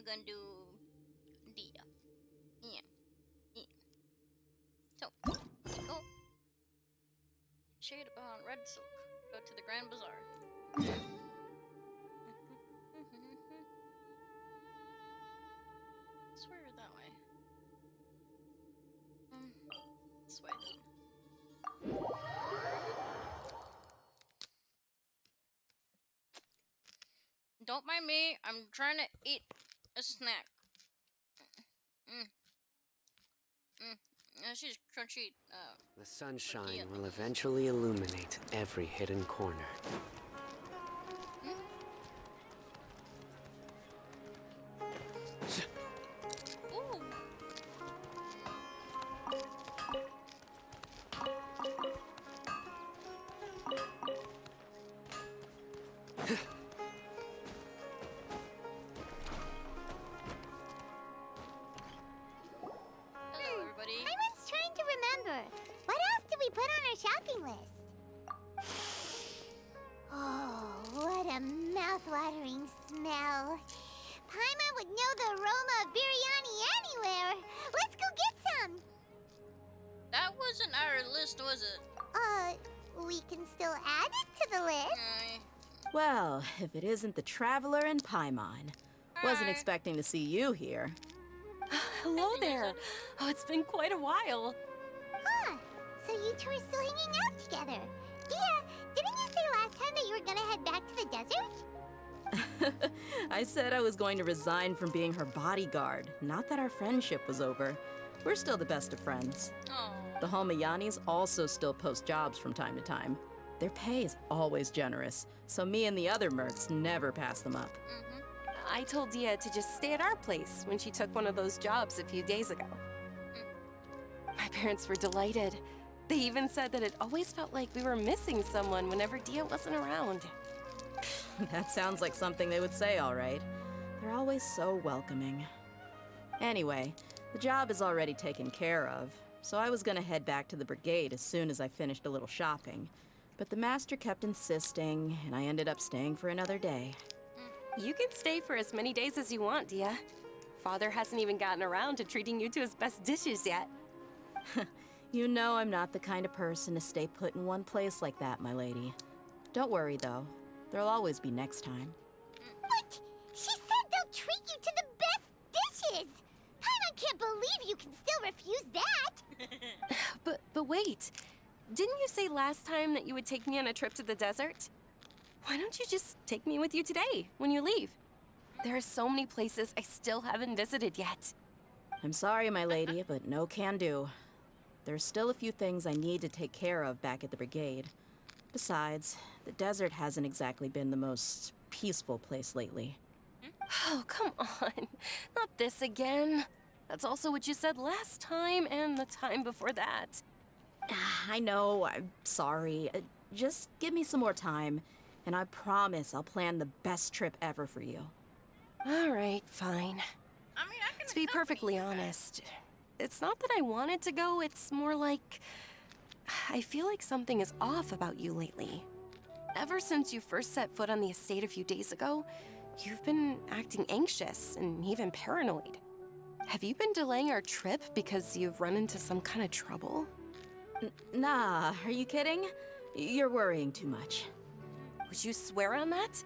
gonna do Dehya. Yeah. Yeah. So, go. Shade upon red silk. Go to the Grand Bazaar. Swear that way. This way then. Don't mind me. I'm trying to eat a snack. She's crunchy. The sunshine tortilla will things. eventually illuminate every hidden corner. Ooh. Hello, everybody. I was trying to remember. What else did we put on our shopping list? Oh, what a mouth-watering smell. Paimon would know the aroma of biryani anywhere. Let's go get some. That wasn't our list, was it? We can still add it to the list. Well, if it isn't the Traveler and Paimon. Wasn't Hi. expecting to see you here. Hello there. Oh, it's been quite a while. Huh. So you two are still hanging out together. Yeah, didn't you say last time that you were gonna head back to the desert? I said I was going to resign from being her bodyguard, not that our friendship was over. We're still the best of friends. Oh. The Holmayanis also still post jobs from time to time. Their pay is always generous, so me and the other mercs never pass them up. I told Dehya to just stay at our place when she took one of those jobs a few days ago. My parents were delighted. They even said that it always felt like we were missing someone whenever Dehya wasn't around. That sounds like something they would say, all right. They're always so welcoming. Anyway, the job is already taken care of, so I was gonna head back to the brigade as soon as I finished a little shopping. But the master kept insisting, and I ended up staying for another day. You can stay for as many days as you want, Dehya. Father hasn't even gotten around to treating you to his best dishes yet. You know I'm not the kind of person to stay put in one place like that, my lady. Don't worry, though. There'll always be next time. What? She said they'll treat you to the best dishes! Paimon can't believe you can still refuse that! But wait. Didn't you say last time that you would take me on a trip to the desert? Why don't you just take me with you today, when you leave? There are so many places I still haven't visited yet. I'm sorry, my lady, but no can do. There's still a few things I need to take care of back at the brigade. Besides, the desert hasn't exactly been the most peaceful place lately. Oh, come on. Not this again. That's also what you said last time and the time before that. I know, I'm sorry. Just give me some more time, and I promise I'll plan the best trip ever for you. All right, fine. I mean, I can To be accompany perfectly you guys. honest, it's not that I wanted to go, it's more like I feel like something is off about you lately. Ever since you first set foot on the estate a few days ago, you've been acting anxious and even paranoid. Have you been delaying our trip because you've run into some kind of trouble? Nah, are you kidding? You're worrying too much. Would you swear on that?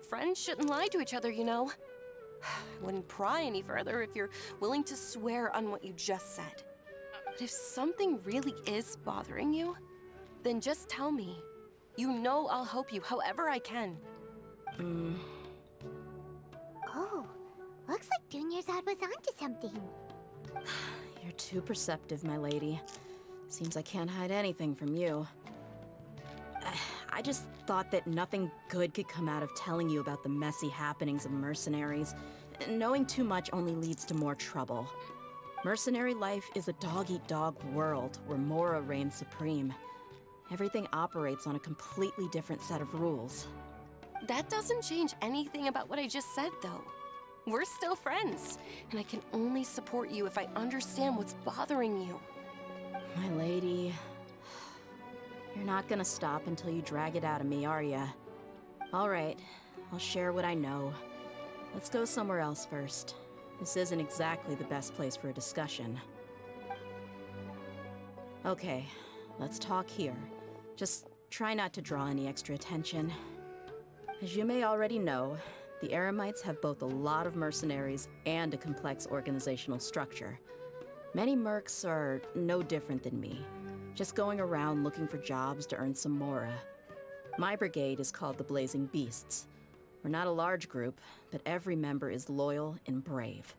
Friends shouldn't lie to each other, you know. I wouldn't pry any further if you're willing to swear on what you just said. But if something really is bothering you, then just tell me. You know I'll help you however I can. Oh, looks like Dunyarzad was onto something. You're too perceptive, my lady. Seems I can't hide anything from you. I just thought that nothing good could come out of telling you about the messy happenings of mercenaries. Knowing too much only leads to more trouble. Mercenary life is a dog-eat-dog world where Mora reigns supreme. Everything operates on a completely different set of rules. That doesn't change anything about what I just said, though. We're still friends, and I can only support you if I understand what's bothering you. My lady, you're not gonna stop until you drag it out of me, are ya? All right, I'll share what I know. Let's go somewhere else first. This isn't exactly the best place for a discussion. Okay, let's talk here. Just try not to draw any extra attention. As you may already know, the Eremites have both a lot of mercenaries and a complex organizational structure. Many mercs are no different than me, just going around looking for jobs to earn some mora. My brigade is called the Blazing Beasts. We're not a large group, but every member is loyal and brave.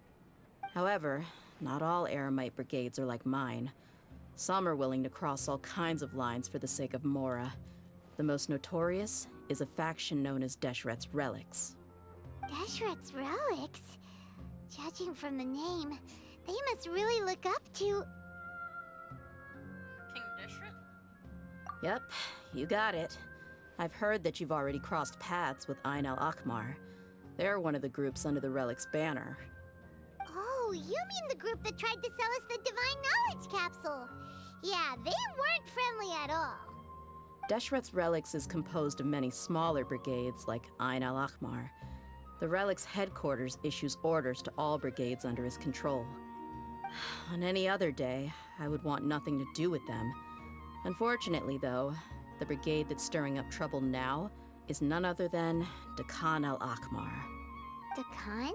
However, not all Eremite brigades are like mine. Some are willing to cross all kinds of lines for the sake of mora. The most notorious is a faction known as Deshret's Relics. Deshret's Relics? Judging from the name, they must really look up to... King Deshret? Yep, you got it. I've heard that you've already crossed paths with Ain al-Akmar. They're one of the groups under the Relic's banner. Oh, you mean the group that tried to sell us the Divine Knowledge Capsule? Yeah, they weren't friendly at all. Deshret's Relics is composed of many smaller brigades like Ain al-Akmar. The Relic's headquarters issues orders to all brigades under his control. On any other day, I would want nothing to do with them. Unfortunately, though, the brigade that's stirring up trouble now is none other than Dehya al-Akmar. Dakan?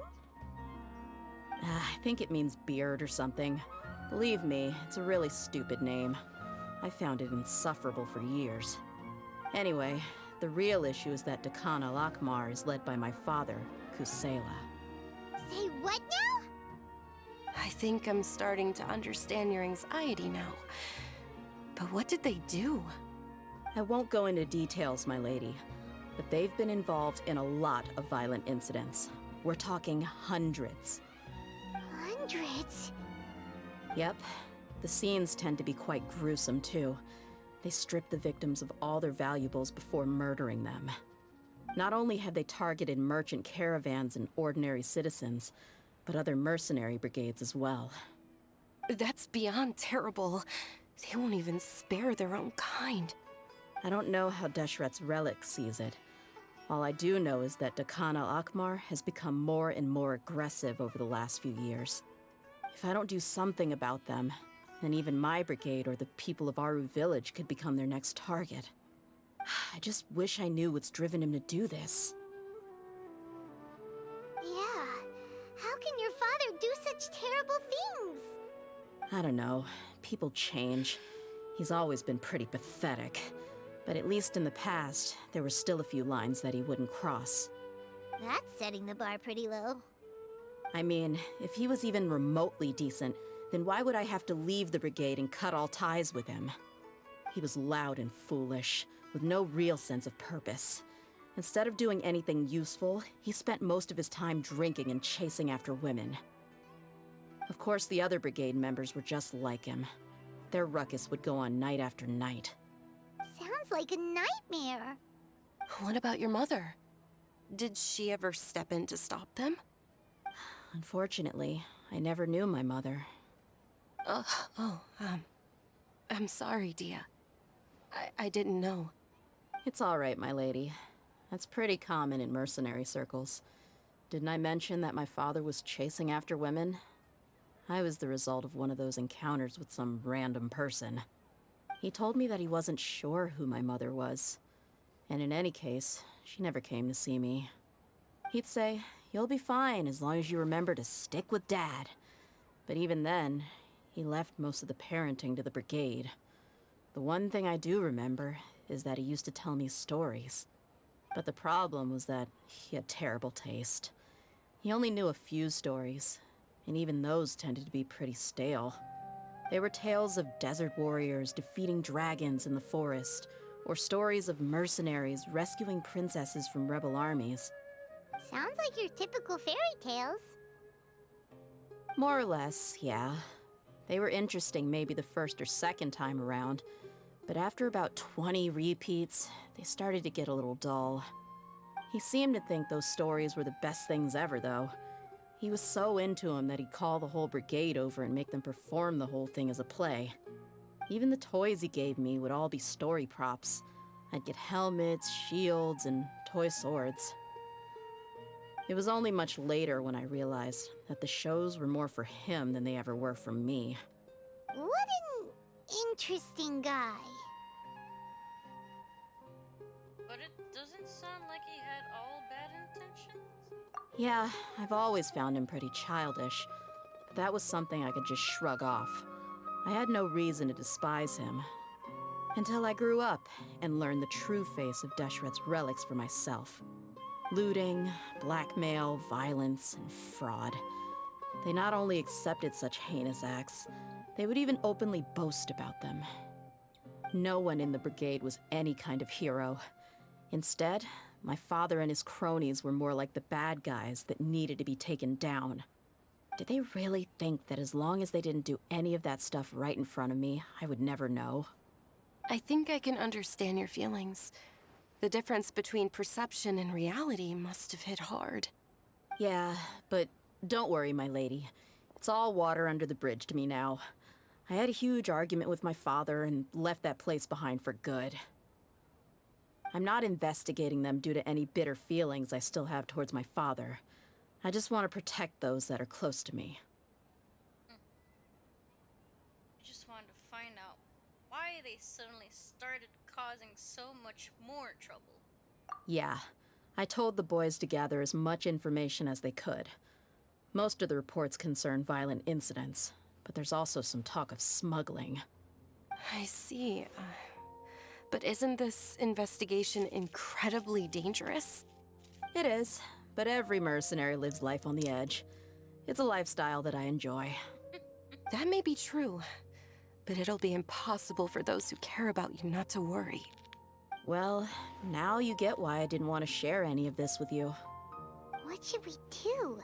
I think it means beard or something. Believe me, it's a really stupid name. I found it insufferable for years. Anyway, the real issue is that Dehya al-Akmar is led by my father, Kusela. Say what now? I think I'm starting to understand your anxiety now. But what did they do? I won't go into details, my lady, but they've been involved in a lot of violent incidents. We're talking hundreds. Hundreds? Yep. The scenes tend to be quite gruesome, too. They strip the victims of all their valuables before murdering them. Not only have they targeted merchant caravans and ordinary citizens, but other mercenary brigades as well. That's beyond terrible. They won't even spare their own kind. I don't know how Deshret's Relic sees it. All I do know is that Dehya al-Akmar has become more and more aggressive over the last few years. If I don't do something about them, then even my brigade or the people of Aru village could become their next target. I just wish I knew what's driven him to do this. Yeah. How can your father do such terrible things? I don't know. People change. He's always been pretty pathetic. But at least in the past, there were still a few lines that he wouldn't cross. That's setting the bar pretty low. I mean, if he was even remotely decent, then why would I have to leave the brigade and cut all ties with him? He was loud and foolish, with no real sense of purpose. Instead of doing anything useful, he spent most of his time drinking and chasing after women. Of course, the other brigade members were just like him. Their ruckus would go on night after night. Sounds like a nightmare. What about your mother? Did she ever step in to stop them? Unfortunately, I never knew my mother. I'm sorry, Dehya. I didn't know. It's all right, my lady. That's pretty common in mercenary circles. Didn't I mention that my father was chasing after women? I was the result of one of those encounters with some random person. He told me that he wasn't sure who my mother was. And in any case, she never came to see me. He'd say, "You'll be fine as long as you remember to stick with Dad." But even then, he left most of the parenting to the brigade. The one thing I do remember is that he used to tell me stories. But the problem was that he had terrible taste. He only knew a few stories, and even those tended to be pretty stale. They were tales of desert warriors defeating dragons in the forest, or stories of mercenaries rescuing princesses from rebel armies. Sounds like your typical fairy tales. More or less, yeah. They were interesting maybe the first or second time around, but after about 20 repeats, they started to get a little dull. He seemed to think those stories were the best things ever, though. He was so into them that he'd call the whole brigade over and make them perform the whole thing as a play. Even the toys he gave me would all be story props. I'd get helmets, shields, and toy swords. It was only much later when I realized that the shows were more for him than they ever were for me. What an interesting guy. But it doesn't sound like he had all bad intentions. Yeah, I've always found him pretty childish. But that was something I could just shrug off. I had no reason to despise him. Until I grew up and learned the true face of Deshret's relics for myself. Looting, blackmail, violence, and fraud. They not only accepted such heinous acts, they would even openly boast about them. No one in the brigade was any kind of hero. Instead, my father and his cronies were more like the bad guys that needed to be taken down. Did they really think that as long as they didn't do any of that stuff right in front of me, I would never know? I think I can understand your feelings. The difference between perception and reality must have hit hard. Yeah, but don't worry, my lady. It's all water under the bridge to me now. I had a huge argument with my father and left that place behind for good. I'm not investigating them due to any bitter feelings I still have towards my father. I just want to protect those that are close to me. I just wanted to find out why they suddenly started causing so much more trouble. Yeah, I told the boys to gather as much information as they could. Most of the reports concern violent incidents, but there's also some talk of smuggling. I see. But isn't this investigation incredibly dangerous? It is, but every mercenary lives life on the edge. It's a lifestyle that I enjoy. That may be true, but it'll be impossible for those who care about you not to worry. Well, now you get why I didn't want to share any of this with you. What should we do?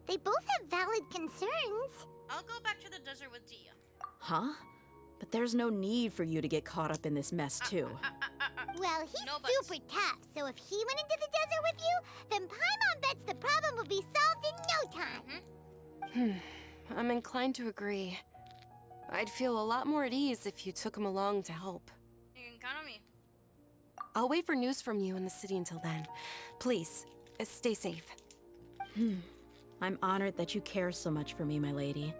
They both have valid concerns. I'll go back to the desert with Dehya. Huh? But there's no need for you to get caught up in this mess, too. Well, he's No buts. super tough, so if he went into the desert with you, then Paimon bets the problem will be solved in no time. I'm inclined to agree. I'd feel a lot more at ease if you took him along to help. You can count on me. I'll wait for news from you in the city until then. Please, stay safe. I'm honored that you care so much for me, my lady.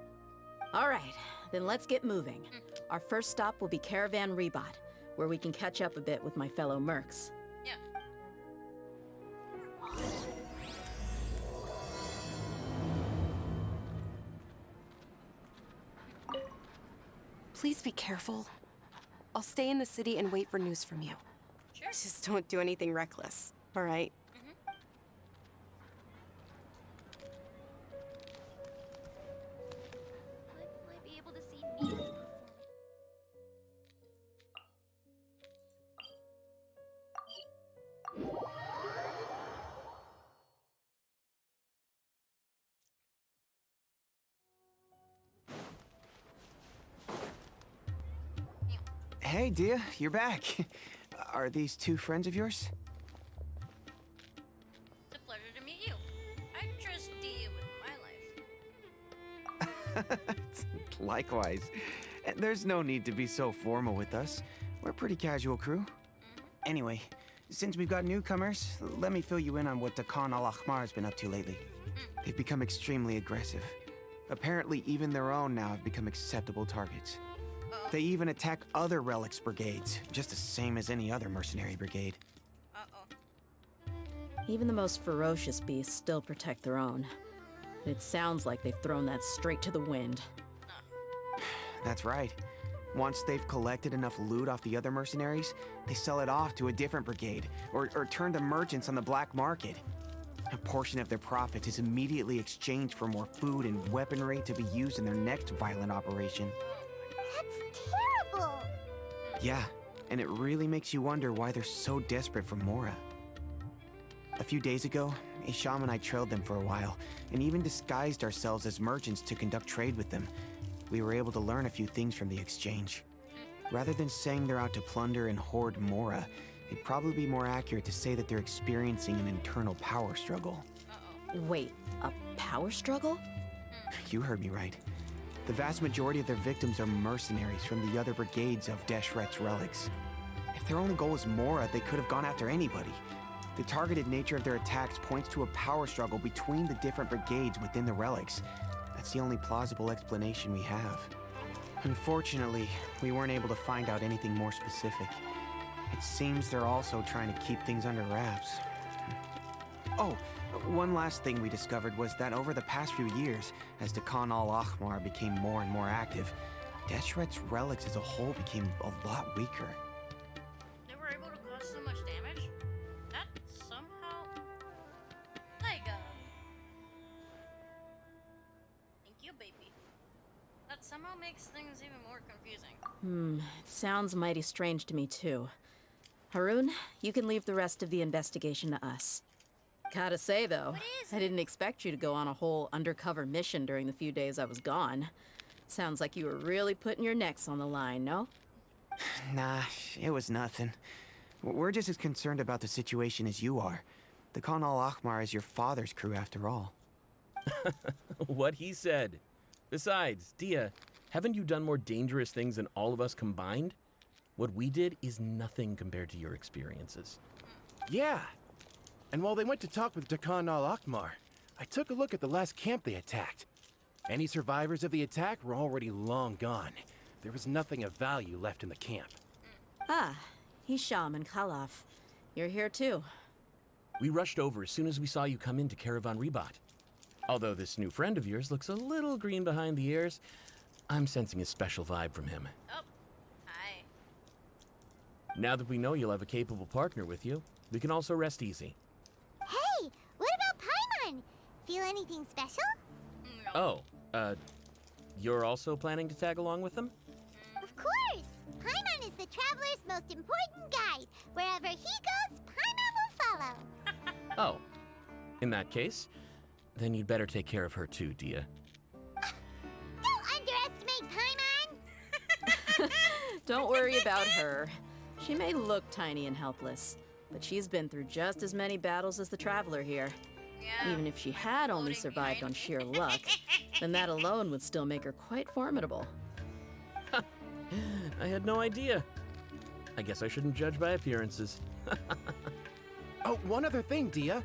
All right, then let's get moving. Our first stop will be Caravan Rebot, where we can catch up a bit with my fellow mercs. Yeah. Please be careful. I'll stay in the city and wait for news from you. Sure. Just don't do anything reckless, all right? Might be able to see me perform. Hey, Dehya, you're back. Are these two friends of yours? It's a pleasure to meet you. I trust Dehya with my life. Likewise. And there's no need to be so formal with us. We're a pretty casual crew. Anyway, since we've got newcomers, let me fill you in on what Dakan al-Ahmar has been up to lately. They've become extremely aggressive. Apparently, even their own now have become acceptable targets. They even attack other relics brigades, just the same as any other mercenary brigade. Uh-oh. Even the most ferocious beasts still protect their own. It sounds like they've thrown that straight to the wind. That's right. Once they've collected enough loot off the other mercenaries, they sell it off to a different brigade, or turn to merchants on the black market. A portion of their profit is immediately exchanged for more food and weaponry to be used in their next violent operation. That's terrible. Yeah, and it really makes you wonder why they're so desperate for Mora. A few days ago, Isham and I trailed them for a while, and even disguised ourselves as merchants to conduct trade with them. We were able to learn a few things from the exchange. Rather than saying they're out to plunder and hoard Mora, it'd probably be more accurate to say that they're experiencing an internal power struggle. Wait, a power struggle? You heard me right. The vast majority of their victims are mercenaries from the other brigades of Deshret's relics. If their only goal was Mora, they could have gone after anybody. The targeted nature of their attacks points to a power struggle between the different brigades within the relics. That's the only plausible explanation we have. Unfortunately, we weren't able to find out anything more specific. It seems they're also trying to keep things under wraps. Oh, one last thing we discovered was that over the past few years, as the Khan al-Ahmar became more and more active, Deshret's relics as a whole became a lot weaker. They were able to cause so much damage? That somehow... Like, thank you, baby. That somehow makes things even more confusing. It sounds mighty strange to me, too. Haroon, you can leave the rest of the investigation to us. Gotta say, though, I didn't expect you to go on a whole undercover mission during the few days I was gone. Sounds like you were really putting your necks on the line, no? Nah, it was nothing. We're just as concerned about the situation as you are. The Khan al-Ahmar is your father's crew, after all. What he said. Besides, Dehya, haven't you done more dangerous things than all of us combined? What we did is nothing compared to your experiences. Yeah. And while they went to talk with Khan al-Ahmar, I took a look at the last camp they attacked. Any survivors of the attack were already long gone. There was nothing of value left in the camp. Ah, Hisham and Khalaf. You're here, too. We rushed over as soon as we saw you come into Caravan Ribat. Although this new friend of yours looks a little green behind the ears, I'm sensing a special vibe from him. Oh, hi. Now that we know you'll have a capable partner with you, we can also rest easy. Hey, what about Paimon? Feel anything special? No. Oh, you're also planning to tag along with them? Of course! Paimon is the traveler's most important guide. Wherever he goes, Paimon will follow. Oh, in that case, then you'd better take care of her too, Dehya. Don't underestimate Paimon! Don't worry about her. She may look tiny and helpless, but she's been through just as many battles as the Traveler here. Yeah. Even if she had only survived on sheer luck, then that alone would still make her quite formidable. I had no idea. I guess I shouldn't judge by appearances. Oh, one other thing, Dehya.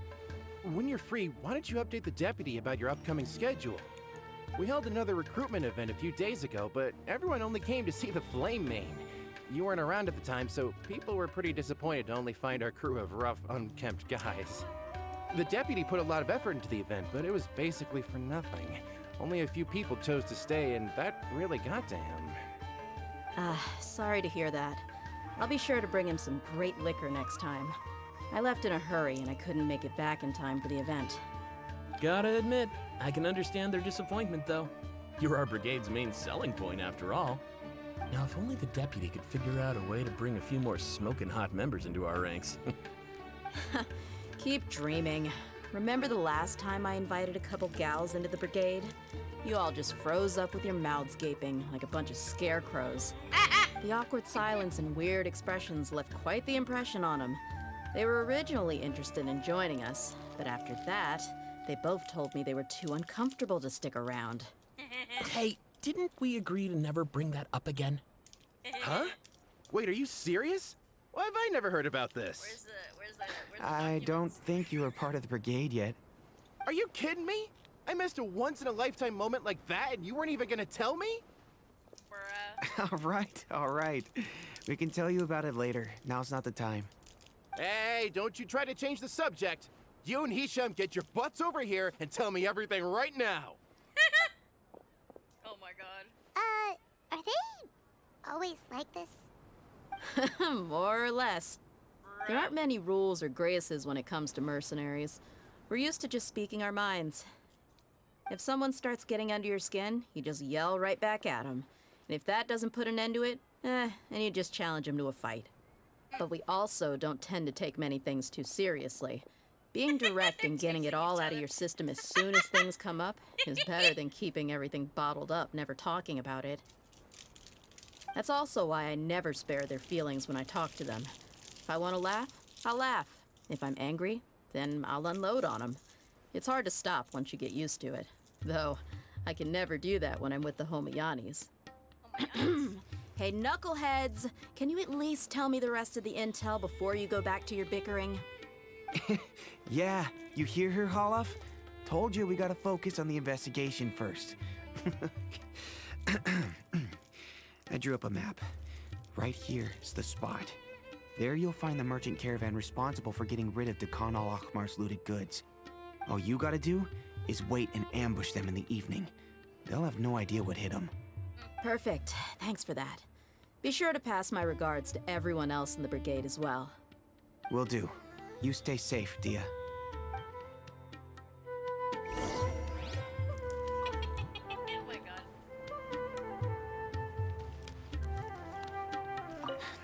When you're free, why don't you update the deputy about your upcoming schedule? We held another recruitment event a few days ago, but everyone only came to see the Flame Main. You weren't around at the time, so people were pretty disappointed to only find our crew of rough, unkempt guys. The deputy put a lot of effort into the event, but it was basically for nothing. Only a few people chose to stay, and that really got to him. Sorry to hear that. I'll be sure to bring him some great liquor next time. I left in a hurry and I couldn't make it back in time for the event. Gotta admit, I can understand their disappointment, though. You're our brigade's main selling point, after all. Now, if only the deputy could figure out a way to bring a few more smoking hot members into our ranks. Keep dreaming. Remember the last time I invited a couple gals into the brigade? You all just froze up with your mouths gaping like a bunch of scarecrows. The awkward silence and weird expressions left quite the impression on them. They were originally interested in joining us, but after that, they both told me they were too uncomfortable to stick around. Hey, didn't we agree to never bring that up again? Huh? Wait, are you serious? Why have I never heard about this? Where's the I don't documents? think you were part of the brigade yet. Are you kidding me? I missed a once-in-a-lifetime moment like that, and you weren't even gonna tell me? Bruh. All right. We can tell you about it later. Now's not the time. Hey, don't you try to change the subject. You and Hisham get your butts over here and tell me everything right now. Oh my god. Are they always like this? More or less. There aren't many rules or graces when it comes to mercenaries. We're used to just speaking our minds. If someone starts getting under your skin, you just yell right back at them. And if that doesn't put an end to it, then you just challenge them to a fight. But we also don't tend to take many things too seriously. Being direct and getting it all out of your system as soon as things come up is better than keeping everything bottled up, never talking about it. That's also why I never spare their feelings when I talk to them. If I want to laugh, I'll laugh. If I'm angry, then I'll unload on them. It's hard to stop once you get used to it. Though, I can never do that when I'm with the Homayanis. Oh my god. Hey, knuckleheads! Can you at least tell me the rest of the intel before you go back to your bickering? Yeah, you hear her, Holof? Told you we gotta focus on the investigation first. I drew up a map. Right here is the spot. There you'll find the merchant caravan responsible for getting rid of Dekhan al-Akhmar's looted goods. All you gotta do is wait and ambush them in the evening. They'll have no idea what hit them. Perfect. Thanks for that. Be sure to pass my regards to everyone else in the brigade as well. Will do. You stay safe, Dehya. Oh my god.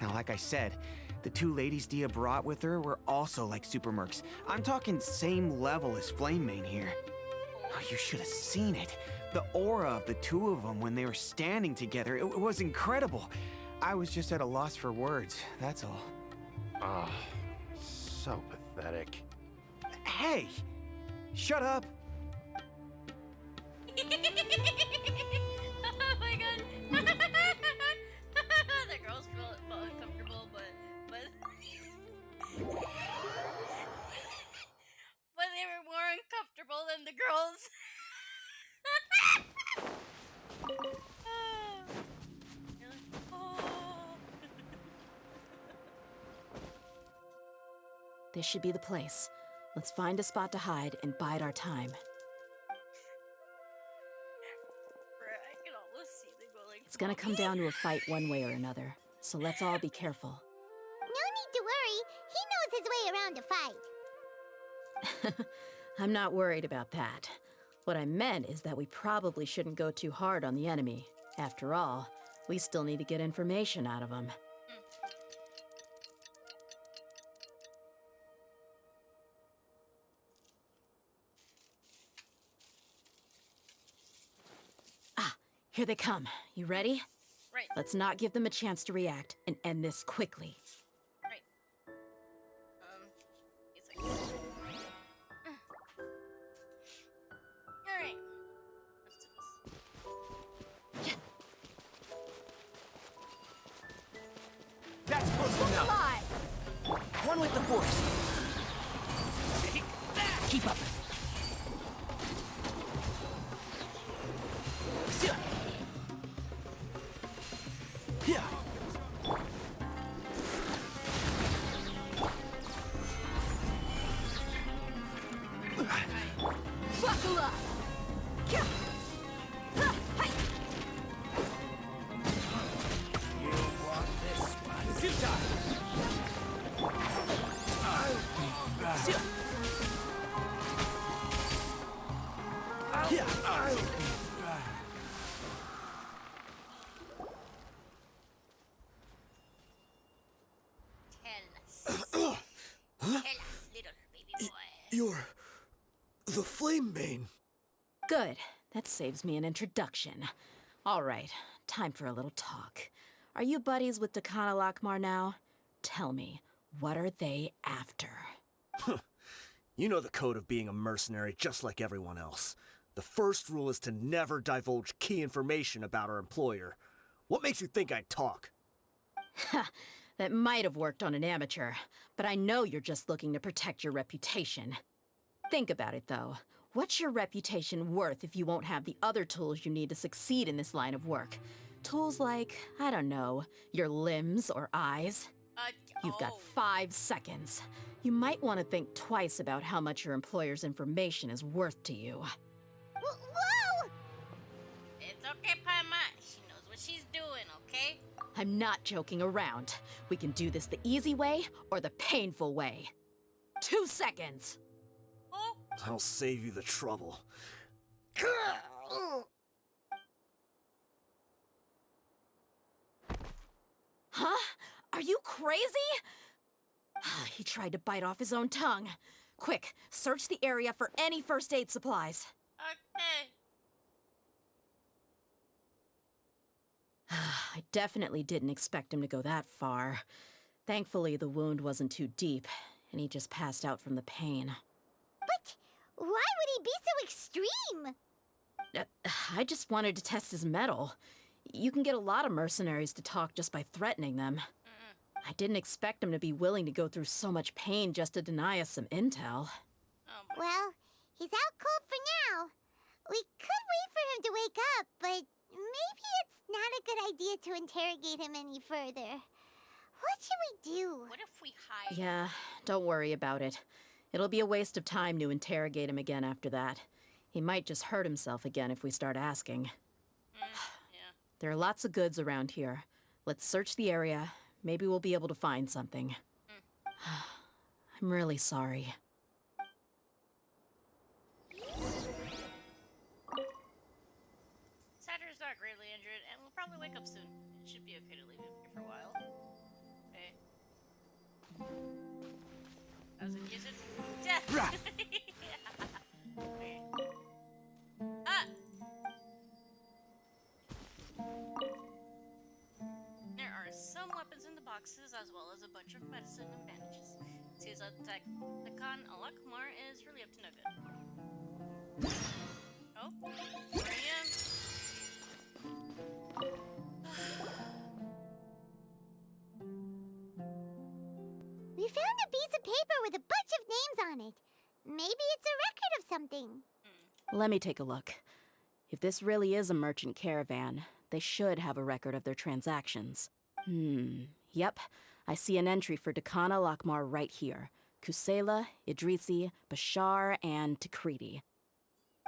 Now, like I said, the two ladies Dehya brought with her were also like super mercs. I'm talking same level as Flamebane here. Oh, you should have seen it. The aura of the two of them when they were standing together, it was incredible. I was just at a loss for words, that's all. Ah, so pathetic. Hey! Shut up! Oh my god. The girls felt uncomfortable, but but they were more uncomfortable than the girls. Oh. This should be the place. Let's find a spot to hide and bide our time. Bruh, I can almost see them going. It's gonna come down to a fight one way or another, so let's all be careful. No need to worry. He knows his way around a fight. I'm not worried about that. What I meant is that we probably shouldn't go too hard on the enemy. After all, we still need to get information out of them. Ah, here they come. You ready? Right, Let's not give them a chance to react and end this quickly. right. It's like. Alright. Let's do this. That's close enough! Alive! One with the force! Keep up. Buckle up! Tell us. Tell us, little baby boy. You're the Flamebane. Good. That saves me an introduction. All right, time for a little talk. Are you buddies with Dekhan al-Akhmar now? Tell me, what are they after? You know the code of being a mercenary just like everyone else. The first rule is to never divulge key information about our employer. What makes you think I'd talk? Ha! That might have worked on an amateur, but I know you're just looking to protect your reputation. Think about it, though. What's your reputation worth if you won't have the other tools you need to succeed in this line of work? Tools like, I don't know, your limbs or eyes? You've got 5 seconds. You might want to think twice about how much your employer's information is worth to you. Whoa! It's okay, Paima. She knows what she's doing, okay? I'm not joking around. We can do this the easy way or the painful way. 2 seconds! Oh, I'll save you the trouble. Huh? Are you crazy? He tried to bite off his own tongue. Quick, search the area for any first aid supplies. okay. I definitely didn't expect him to go that far. Thankfully, the wound wasn't too deep, and he just passed out from the pain. But why would he be so extreme? I just wanted to test his mettle. You can get a lot of mercenaries to talk just by threatening them. I didn't expect him to be willing to go through so much pain just to deny us some intel. Oh boy. Well, he's out cold for now. We could wait for him to wake up, but maybe it's not a good idea to interrogate him any further. What should we do? What if we hide? Yeah, don't worry about it. It'll be a waste of time to interrogate him again after that. He might just hurt himself again if we start asking. Yeah. There are lots of goods around here. Let's search the area. Maybe we'll be able to find something. I'm really sorry. Saturd's not greatly injured, and we'll probably wake up soon. It should be okay to leave him here for a while. Okay. How's it use it? Death! Okay. Ah! There are some weapons in the boxes, as well as a bunch of medicine and bandages. Seems like the Khan Alakmar is really up to no good. Oh, here I am. We found a piece of paper with a bunch of names on it. Maybe it's a record of something. Let me take a look. If this really is a merchant caravan, they should have a record of their transactions. Yep. I see an entry for Dakana Lakmar right here. Kusela, Idrisi, Bashar, and Takriti.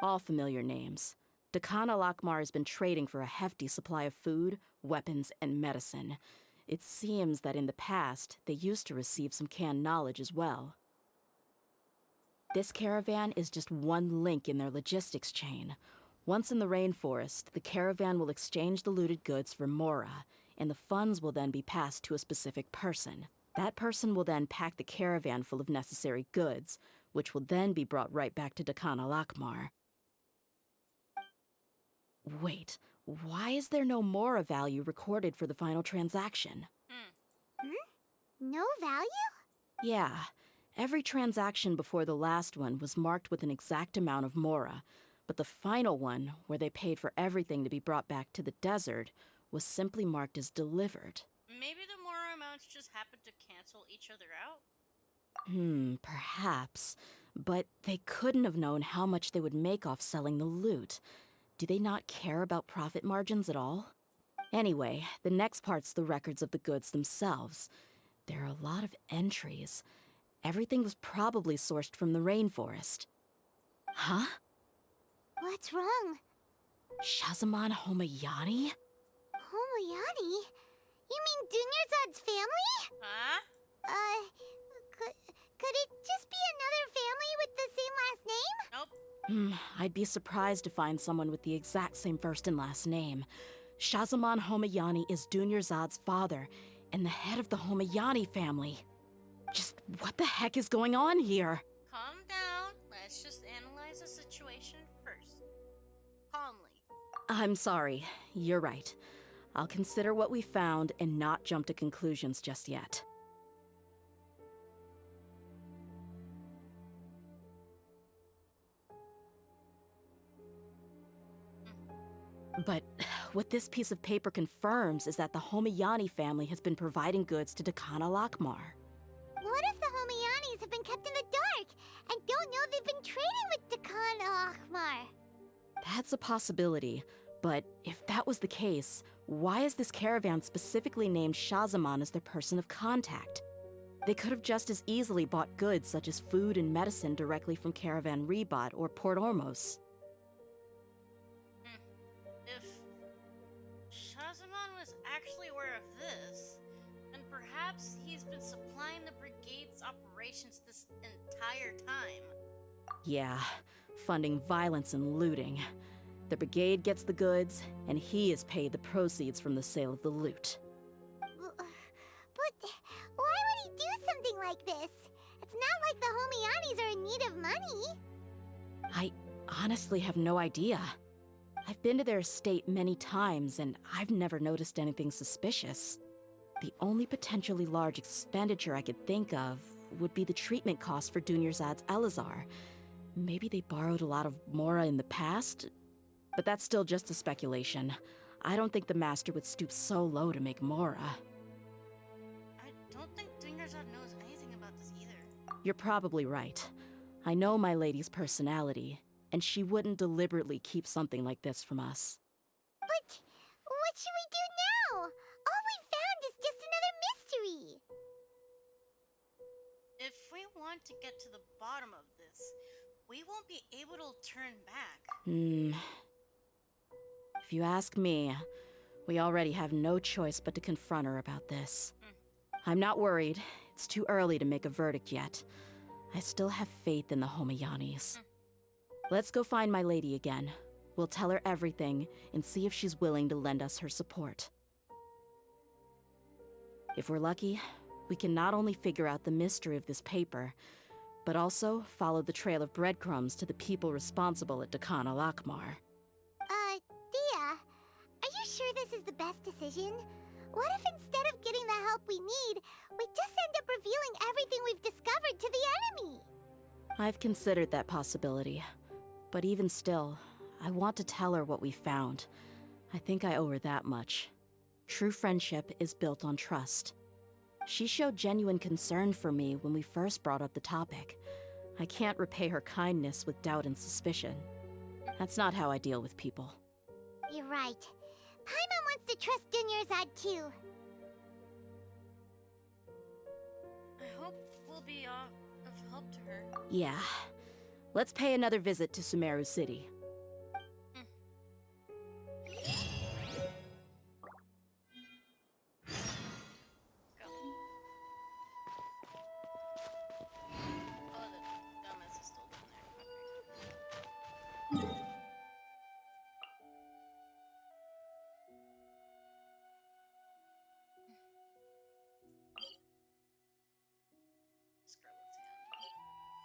All familiar names. Dakana Lakmar has been trading for a hefty supply of food, weapons, and medicine. It seems that in the past, they used to receive some canned knowledge as well. This caravan is just one link in their logistics chain. Once in the rainforest, the caravan will exchange the looted goods for Mora, and the funds will then be passed to a specific person. That person will then pack the caravan full of necessary goods, which will then be brought right back to Dakana Lakmar. Wait, why is there no Mora value recorded for the final transaction? No value? Yeah, every transaction before the last one was marked with an exact amount of Mora, but the final one, where they paid for everything to be brought back to the desert, was simply marked as delivered. Maybe the Mora amounts just happened to cancel each other out? Perhaps. But they couldn't have known how much they would make off selling the loot. Do they not care about profit margins at all? Anyway, the next part's the records of the goods themselves. There are a lot of entries. Everything was probably sourced from the rainforest. Huh? What's wrong? Shahzaman Homayani? Homayani? You mean Dunyarzad's family? Huh? Could it just be another family with the same last name? Nope. I'd be surprised to find someone with the exact same first and last name. Shahzaman Homayani is Dunyarzad's father, and the head of the Homayani family. Just what the heck is going on here? Calm down. Let's just analyze the situation first. Calmly. I'm sorry, you're right. I'll consider what we found and not jump to conclusions just yet. But what this piece of paper confirms is that the Homayani family has been providing goods to Dakana Lakmar. What if the Homayanis have been kept in the dark and don't know they've been trading with Dakana Akhmar? That's a possibility, but if that was the case, why is this caravan specifically named Shahzaman as their person of contact? They could have just as easily bought goods such as food and medicine directly from Caravan Ribat or Port Ormos. If Shahzaman was actually aware of this, then perhaps he's been supplying the brigade's operations this entire time. Yeah, funding violence and looting. The brigade gets the goods, and he is paid the proceeds from the sale of the loot. But why would he do something like this? It's not like the Homayanis are in need of money. I honestly have no idea. I've been to their estate many times, and I've never noticed anything suspicious. The only potentially large expenditure I could think of would be the treatment costs for Dunyarzad's Elazar. Maybe they borrowed a lot of Mora in the past, but that's still just a speculation. I don't think the Master would stoop so low to make Mora. You're probably right. I know my lady's personality, and she wouldn't deliberately keep something like this from us. But what should we do now? All we found is just another mystery. If we want to get to the bottom of this, we won't be able to turn back. If you ask me, we already have no choice but to confront her about this. I'm not worried. It's too early to make a verdict yet. I still have faith in the Homayanis. Let's go find my lady again. We'll tell her everything and see if she's willing to lend us her support. If we're lucky, we can not only figure out the mystery of this paper, but also follow the trail of breadcrumbs to the people responsible at Dekhan al-Akmar. Dehya, are you sure this is the best decision? What if instead of getting the help we need, we just end up revealing everything we've discovered to the enemy? I've considered that possibility. But even still, I want to tell her what we found. I think I owe her that much. True friendship is built on trust. She showed genuine concern for me when we first brought up the topic. I can't repay her kindness with doubt and suspicion. That's not how I deal with people. You're right. Paimon wants to trust Dunyarzad too. I hope we'll be of help to her. Yeah. Let's pay another visit to Sumeru City. Go. Oh, the dumbass is still down there. Okay. Scarlet's hand. Go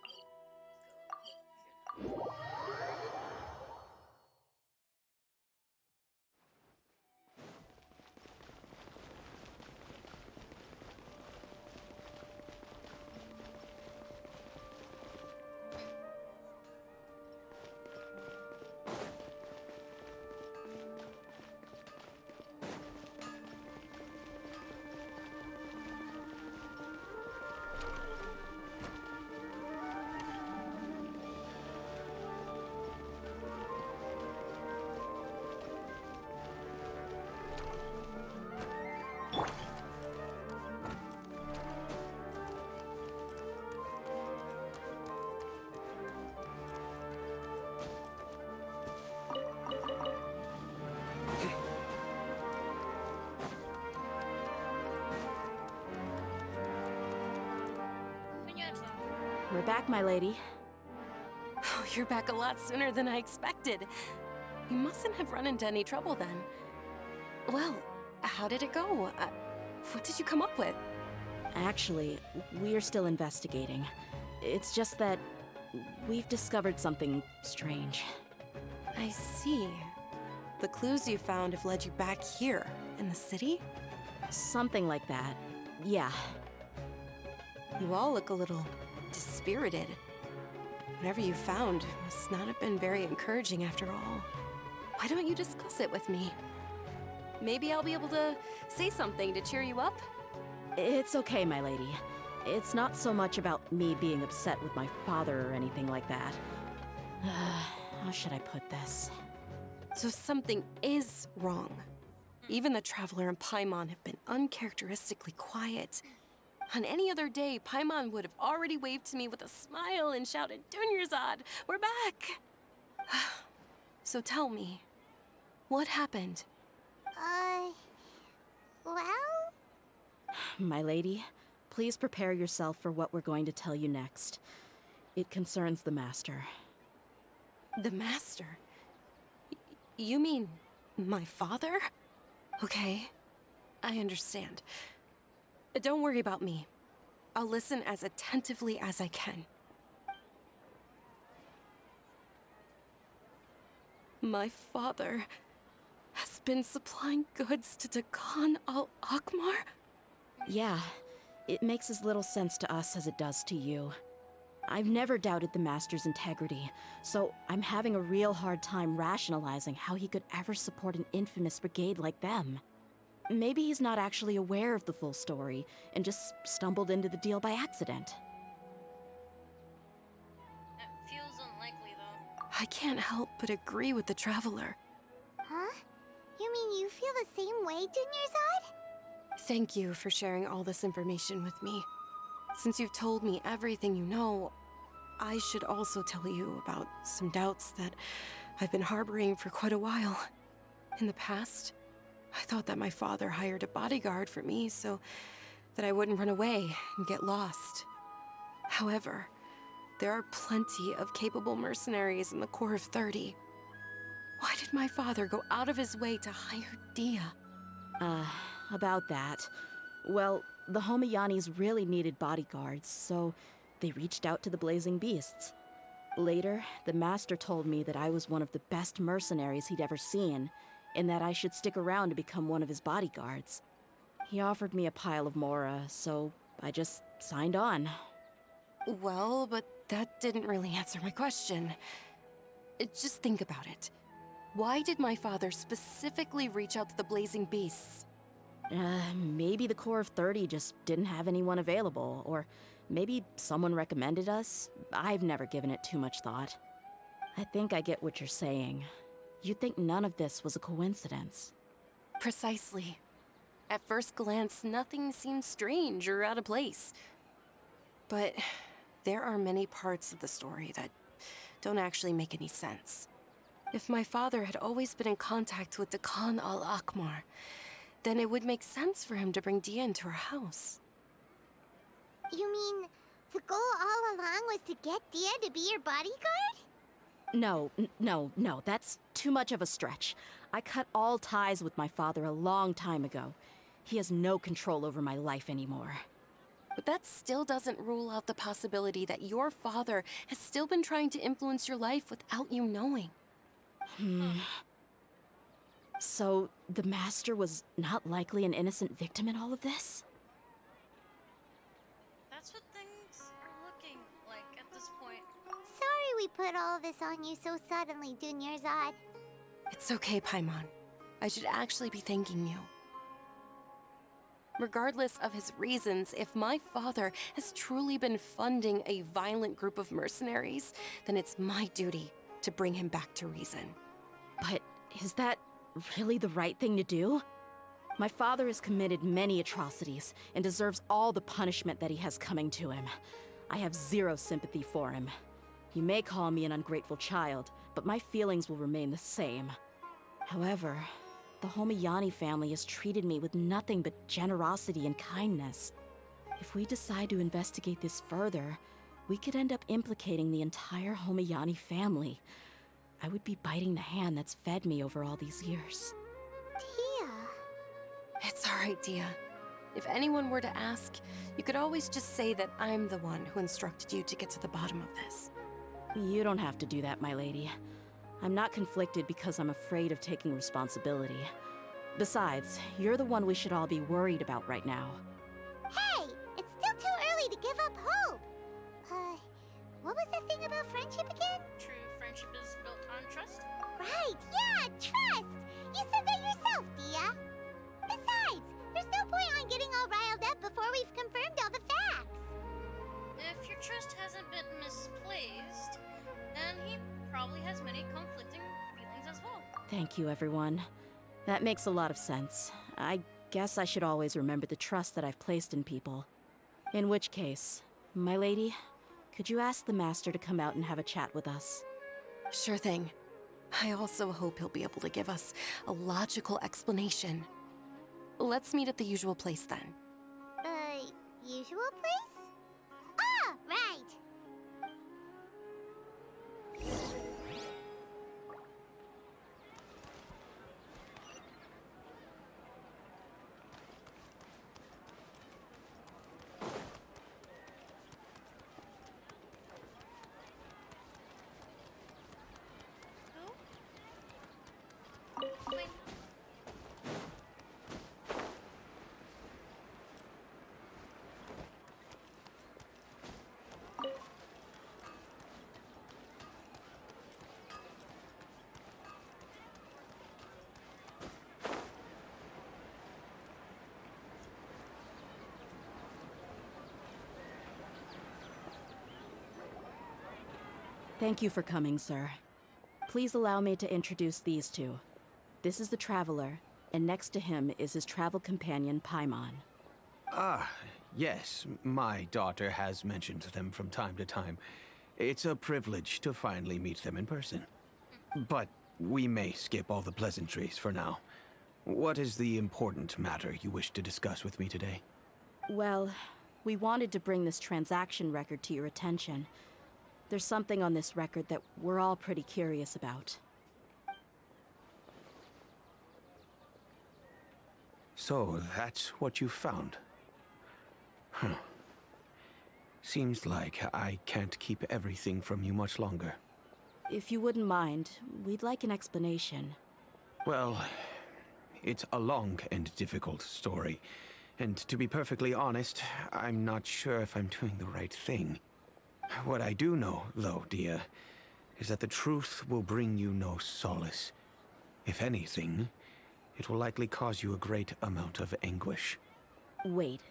here. We're back, my lady. Oh, you're back a lot sooner than I expected. You mustn't have run into any trouble then. Well, how did it go? What did you come up with? Actually, we're still investigating. It's just that we've discovered something strange. I see. The clues you found have led you back here, in the city? Something like that. Yeah. You all look a little dispirited. Whatever you found must not have been very encouraging after all. Why don't you discuss it with me? Maybe I'll be able to say something to cheer you up? It's okay, my lady. It's not so much about me being upset with my father or anything like that. How should I put this? So something is wrong. Even the Traveler and Paimon have been uncharacteristically quiet. On any other day, Paimon would have already waved to me with a smile and shouted, "Dunyarzad, we're back!" So tell me, what happened? Well? My lady, please prepare yourself for what we're going to tell you next. It concerns the Master. The Master? You mean my father? Okay, I understand. Don't worry about me. I'll listen as attentively as I can. My father has been supplying goods to Dekhan al-Akmar? Yeah, it makes as little sense to us as it does to you. I've never doubted the Master's integrity, so I'm having a real hard time rationalizing how he could ever support an infamous brigade like them. Maybe he's not actually aware of the full story and just stumbled into the deal by accident. That feels unlikely, though. I can't help but agree with the traveler. Huh? You mean you feel the same way, Dunyarzad? Thank you for sharing all this information with me. Since you've told me everything you know, I should also tell you about some doubts that I've been harboring for quite a while. In the past, I thought that my father hired a bodyguard for me so that I wouldn't run away and get lost. However, there are plenty of capable mercenaries in the Corps of 30. Why did my father go out of his way to hire Dehya? About that. Well, the Homayanis really needed bodyguards, so they reached out to the Blazing Beasts. Later, the Master told me that I was one of the best mercenaries he'd ever seen, and that I should stick around to become one of his bodyguards. He offered me a pile of Mora, so I just signed on. Well, but that didn't really answer my question. Just think about it. Why did my father specifically reach out to the Blazing Beasts? Maybe the Corps of 30 just didn't have anyone available, or maybe someone recommended us. I've never given it too much thought. I think I get what you're saying. You think none of this was a coincidence. Precisely. At first glance, nothing seems strange or out of place. But there are many parts of the story that don't actually make any sense. If my father had always been in contact with the Khan al-Akmar, then it would make sense for him to bring Dehya into our house. You mean the goal all along was to get Dehya to be your bodyguard? No, that's too much of a stretch. I cut all ties with my father a long time ago. He has no control over my life anymore. But that still doesn't rule out the possibility that your father has still been trying to influence your life without you knowing. So, the Master was not likely an innocent victim in all of this? That's what things are looking like at this point. Sorry we put all this on you so suddenly, Dunyarzad. It's okay, Paimon. I should actually be thanking you. Regardless of his reasons, if my father has truly been funding a violent group of mercenaries, then it's my duty to bring him back to reason. But is that really the right thing to do? My father has committed many atrocities and deserves all the punishment that he has coming to him. I have zero sympathy for him. You may call me an ungrateful child, but my feelings will remain the same. However, the Homayani family has treated me with nothing but generosity and kindness. If we decide to investigate this further, we could end up implicating the entire Homayani family. I would be biting the hand that's fed me over all these years. Dehya. It's all right, Dehya. If anyone were to ask, you could always just say that I'm the one who instructed you to get to the bottom of this. You don't have to do that, my lady. I'm not conflicted because I'm afraid of taking responsibility. Besides, you're the one we should all be worried about right now. Hey, it's still too early to give up hope. What was that thing about friendship again? True friendship is built on trust. Right, yeah, trust! You said that yourself, Dehya. Besides, there's no point on getting all riled up before we've confirmed all the facts. If your trust hasn't been misplaced, then he probably has many conflicting feelings as well. Thank you, everyone. That makes a lot of sense. I guess I should always remember the trust that I've placed in people. In which case, my lady, could you ask the Master to come out and have a chat with us? Sure thing. I also hope he'll be able to give us a logical explanation. Let's meet at the usual place then. Usual place? Ah, right! Who? Wait. Thank you for coming, sir. Please allow me to introduce these two. This is the Traveler, and next to him is his travel companion, Paimon. Ah, yes, my daughter has mentioned them from time to time. It's a privilege to finally meet them in person. But we may skip all the pleasantries for now. What is the important matter you wish to discuss with me today? Well, we wanted to bring this transaction record to your attention. There's something on this record that we're all pretty curious about. So, that's what you found? Huh. Seems like I can't keep everything from you much longer. If you wouldn't mind, we'd like an explanation. Well, it's a long and difficult story. And to be perfectly honest, I'm not sure if I'm doing the right thing. What I do know, though, Dehya, is that the truth will bring you no solace. If anything, it will likely cause you a great amount of anguish. Wait,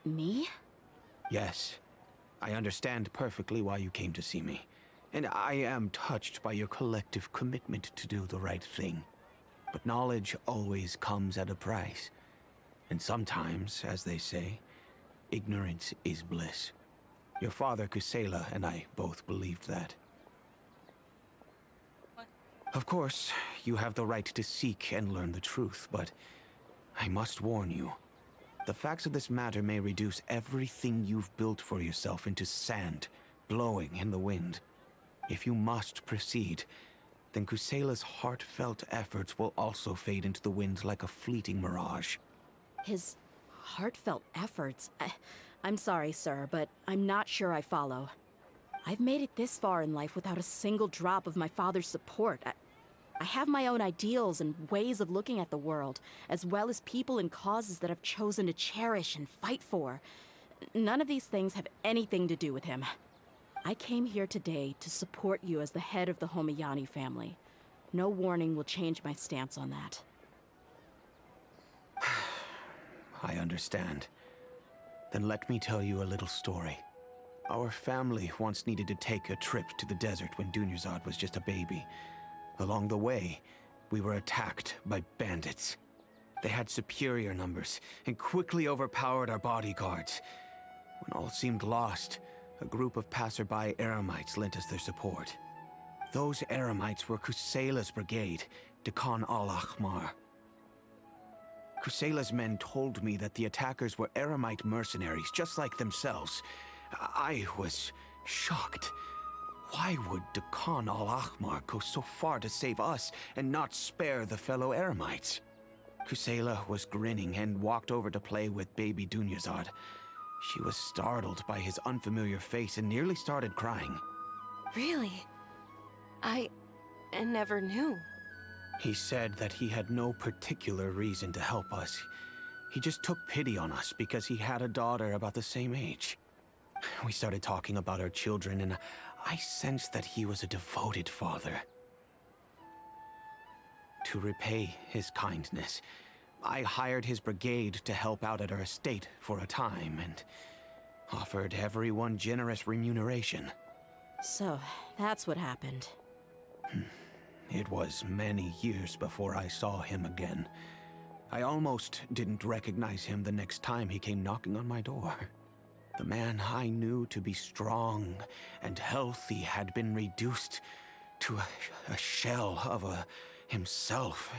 me? Yes, I understand perfectly why you came to see me. And I am touched by your collective commitment to do the right thing. But knowledge always comes at a price. And sometimes, as they say, ignorance is bliss. Your father, Kusela, and I both believed that. What? Of course, you have the right to seek and learn the truth, but I must warn you. The facts of this matter may reduce everything you've built for yourself into sand, blowing in the wind. If you must proceed, then Kusela's heartfelt efforts will also fade into the wind like a fleeting mirage. His heartfelt efforts? I'm sorry, sir, but I'm not sure I follow. I've made it this far in life without a single drop of my father's support. I have my own ideals and ways of looking at the world, as well as people and causes that I've chosen to cherish and fight for. None of these things have anything to do with him. I came here today to support you as the head of the Homiyani family. No warning will change my stance on that. I understand. Then let me tell you a little story. Our family once needed to take a trip to the desert when Dunyarzad was just a baby. Along the way, we were attacked by bandits. They had superior numbers and quickly overpowered our bodyguards. When all seemed lost, a group of passerby Eremites lent us their support. Those Eremites were Kusela's brigade, Dehya al-Ahmar. Kusela's men told me that the attackers were Eremite mercenaries, just like themselves. I was shocked. Why would Dehya al-Ahmar go so far to save us and not spare the fellow Eremites? Kusela was grinning and walked over to play with baby Dunyarzad. She was startled by his unfamiliar face and nearly started crying. Really? I never knew. He said that he had no particular reason to help us. He just took pity on us because he had a daughter about the same age. We started talking about our children, and I sensed that he was a devoted father. To repay his kindness, I hired his brigade to help out at our estate for a time, and offered everyone generous remuneration. So, that's what happened. It was many years before I saw him again. I almost didn't recognize him the next time he came knocking on my door. The man I knew to be strong and healthy had been reduced to a shell of himself.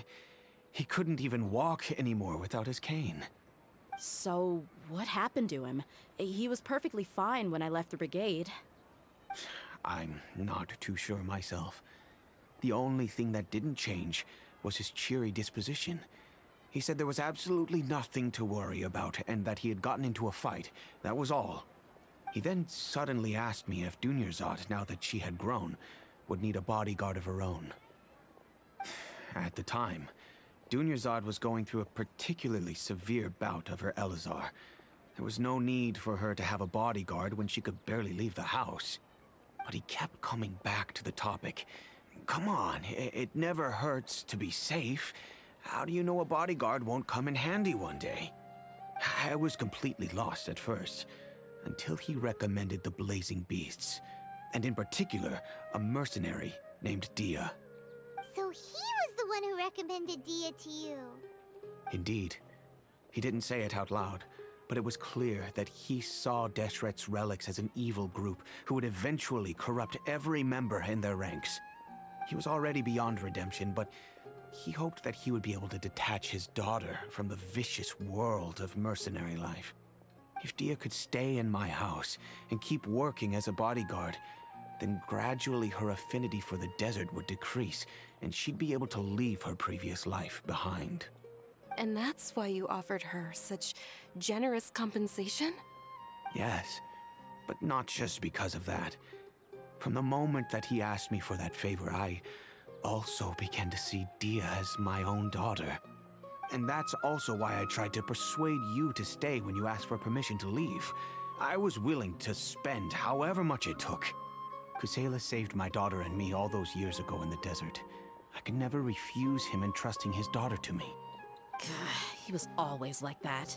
He couldn't even walk anymore without his cane. So, what happened to him? He was perfectly fine when I left the brigade. I'm not too sure myself. The only thing that didn't change was his cheery disposition. He said there was absolutely nothing to worry about and that he had gotten into a fight. That was all. He then suddenly asked me if Dunyarzad, now that she had grown, would need a bodyguard of her own. At the time, Dunyarzad was going through a particularly severe bout of her Elazar. There was no need for her to have a bodyguard when she could barely leave the house. But he kept coming back to the topic. Come on, it never hurts to be safe. How do you know a bodyguard won't come in handy one day? I was completely lost at first, until he recommended the Blazing Beasts. and in particular, a mercenary named Dehya. So he was the one who recommended Dehya to you. Indeed. He didn't say it out loud, but it was clear that he saw Deshret's relics as an evil group who would eventually corrupt every member in their ranks. He was already beyond redemption, but he hoped that he would be able to detach his daughter from the vicious world of mercenary life. If Dehya could stay in my house and keep working as a bodyguard, then gradually her affinity for the desert would decrease, and she'd be able to leave her previous life behind. And that's why you offered her such generous compensation? Yes, but not just because of that. From the moment that he asked me for that favor, I also began to see Dehya as my own daughter. And that's also why I tried to persuade you to stay when you asked for permission to leave. I was willing to spend however much it took. Kusela saved my daughter and me all those years ago in the desert. I could never refuse him entrusting his daughter to me. He was always like that,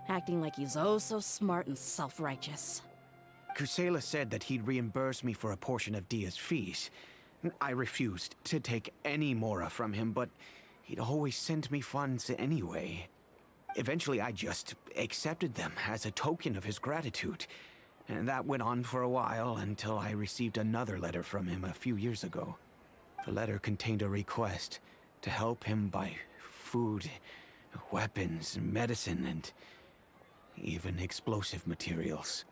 acting like he's oh so smart and self-righteous. Kusela said that he'd reimburse me for a portion of Dehya's fees. I refused to take any Mora from him, but he'd always send me funds anyway. Eventually, I just accepted them as a token of his gratitude. And that went on for a while until I received another letter from him a few years ago. The letter contained a request to help him buy food, weapons, medicine, and even explosive materials.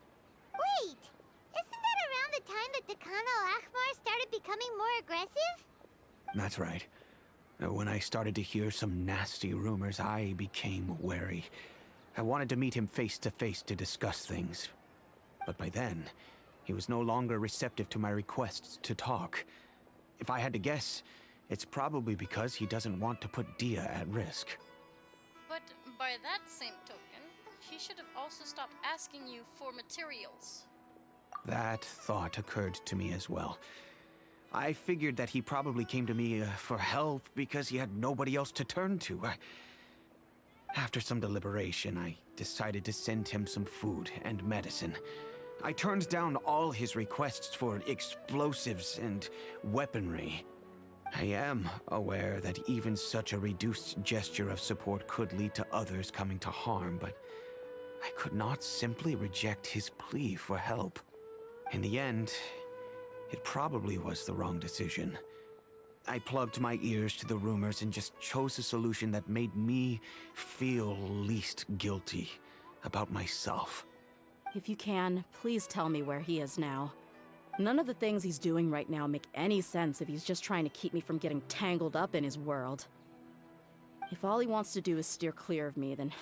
Wait! Isn't that around the time that Dakan al-Ahmar started becoming more aggressive? That's right. When I started to hear some nasty rumors, I became wary. I wanted to meet him face to face to discuss things. But by then, he was no longer receptive to my requests to talk. If I had to guess, it's probably because he doesn't want to put Dehya at risk. But by that same token, he should have also stopped asking you for materials. That thought occurred to me as well. I figured that he probably came to me for help because he had nobody else to turn to. After some deliberation, I decided to send him some food and medicine. I turned down all his requests for explosives and weaponry. I am aware that even such a reduced gesture of support could lead to others coming to harm, but I could not simply reject his plea for help. In the end, it probably was the wrong decision. I plugged my ears to the rumors and just chose a solution that made me feel least guilty about myself. If you can, please tell me where he is now. None of the things he's doing right now make any sense if he's just trying to keep me from getting tangled up in his world. If all he wants to do is steer clear of me, then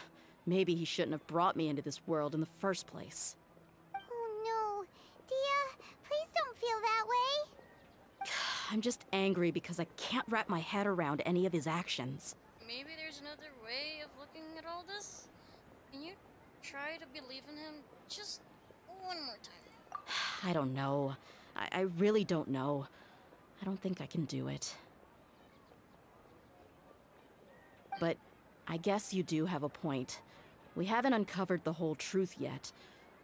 maybe he shouldn't have brought me into this world in the first place. Oh no. Dehya, please don't feel that way. I'm just angry because I can't wrap my head around any of his actions. Maybe there's another way of looking at all this? Can you try to believe in him just one more time? I don't know. I really don't know. I don't think I can do it. But I guess you do have a point. We haven't uncovered the whole truth yet.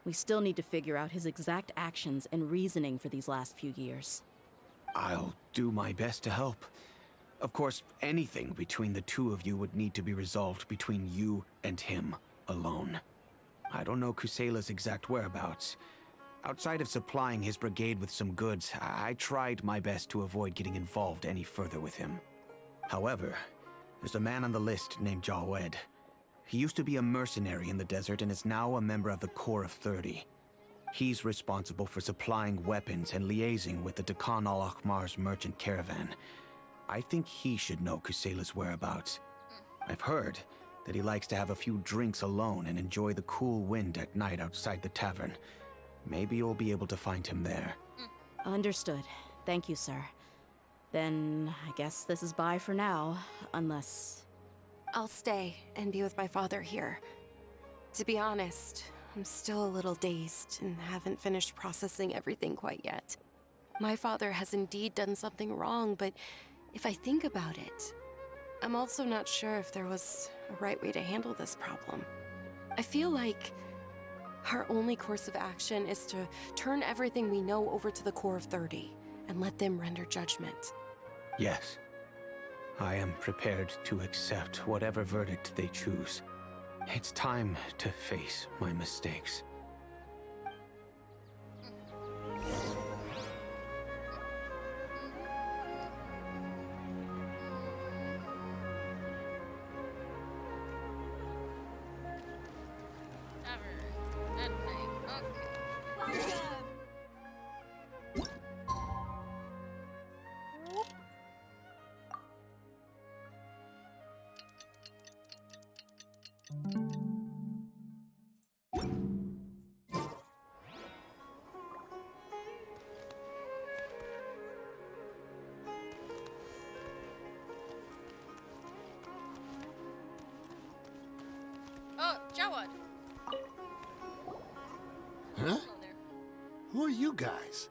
We still need to figure out his exact actions and reasoning for these last few years. I'll do my best to help. Of course, anything between the two of you would need to be resolved between you and him alone. I don't know Kusela's exact whereabouts. Outside of supplying his brigade with some goods, I tried my best to avoid getting involved any further with him. However, there's a man on the list named Jawed. He used to be a mercenary in the desert and is now a member of the Corps of 30. He's responsible for supplying weapons and liaising with the Dakan al-Ahmar's merchant caravan. I think he should know Kusela's whereabouts. I've heard that he likes to have a few drinks alone and enjoy the cool wind at night outside the tavern. Maybe you'll be able to find him there. Understood. Thank you, sir. Then I guess this is bye for now, unless... I'll stay and be with my father here. To be honest, I'm still a little dazed and haven't finished processing everything quite yet. My father has indeed done something wrong, but if I think about it, I'm also not sure if there was a right way to handle this problem. I feel like Our only course of action is to turn everything we know over to the Corps of 30 and let them render judgment. Yes. I am prepared to accept whatever verdict they choose. It's time to face my mistakes. Tavern. At night. Okay. Oh, Jawad. Huh? Hello there. Who are you guys?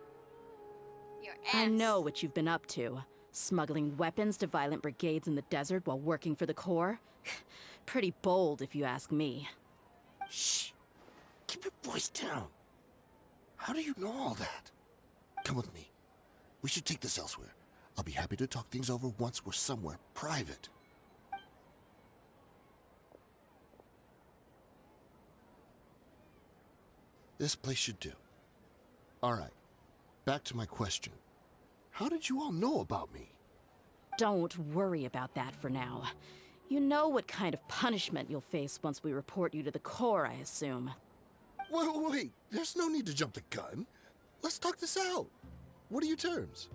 Your ass. I know what you've been up to. Smuggling weapons to violent brigades in the desert while working for the Corps? Pretty bold, if you ask me. Shh. Keep your voice down. How do you know all that? Come with me. We should take this elsewhere. I'll be happy to talk things over once we're somewhere private. This place should do. All right. Back to my question. How did you all know about me? Don't worry about that for now. You know what kind of punishment you'll face once we report you to the Corps, I assume. Wait. There's no need to jump the gun. Let's talk this out. What are your terms?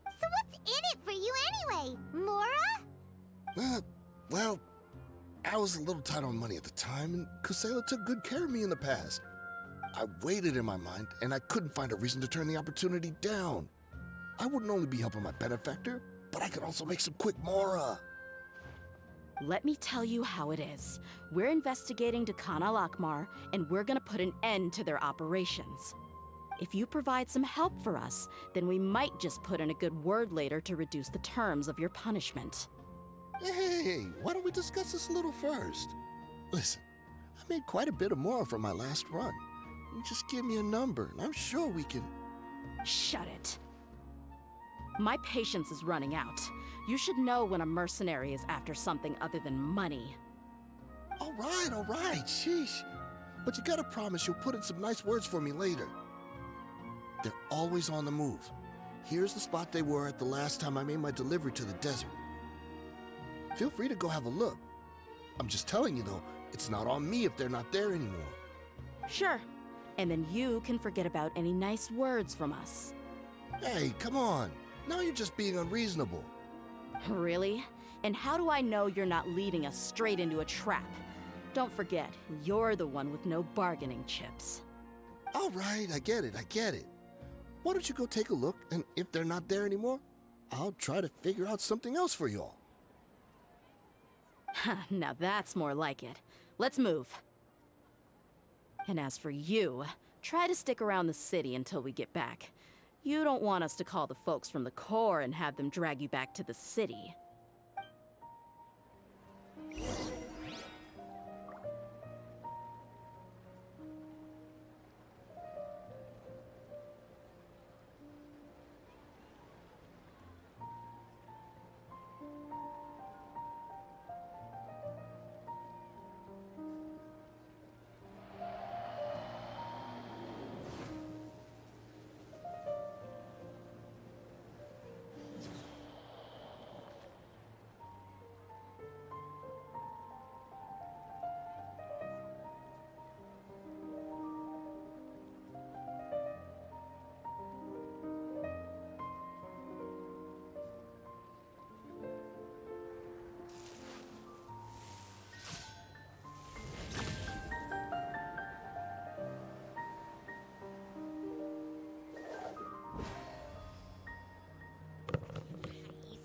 So what's in it for you anyway, Mora? Well, I was a little tight on money at the time, and Kusela took good care of me in the past. I weighed it in my mind, and I couldn't find a reason to turn the opportunity down. I wouldn't only be helping my benefactor, but I could also make some quick Mora. Let me tell you how it is. We're investigating Dehya al-Akmar, and we're gonna put an end to their operations. If you provide some help for us, then we might just put in a good word later to reduce the terms of your punishment. Hey, why don't we discuss this a little first? Listen, I made quite a bit of Mora from my last run. You just give me a number, and I'm sure we can... Shut it. My patience is running out. You should know when a mercenary is after something other than money. All right, sheesh. But you gotta promise you'll put in some nice words for me later. They're always on the move. Here's the spot they were at the last time I made my delivery to the desert. Feel free to go have a look. I'm just telling you though, it's not on me if they're not there anymore. Sure. And then you can forget about any nice words from us. Hey, come on. Now you're just being unreasonable. Really? And how do I know you're not leading us straight into a trap? Don't forget, you're the one with no bargaining chips. All right, I get it. Why don't you go take a look, and if they're not there anymore, I'll try to figure out something else for y'all. Now that's more like it. Let's move. And as for you, try to stick around the city until we get back. You don't want us to call the folks from the Corps and have them drag you back to the city.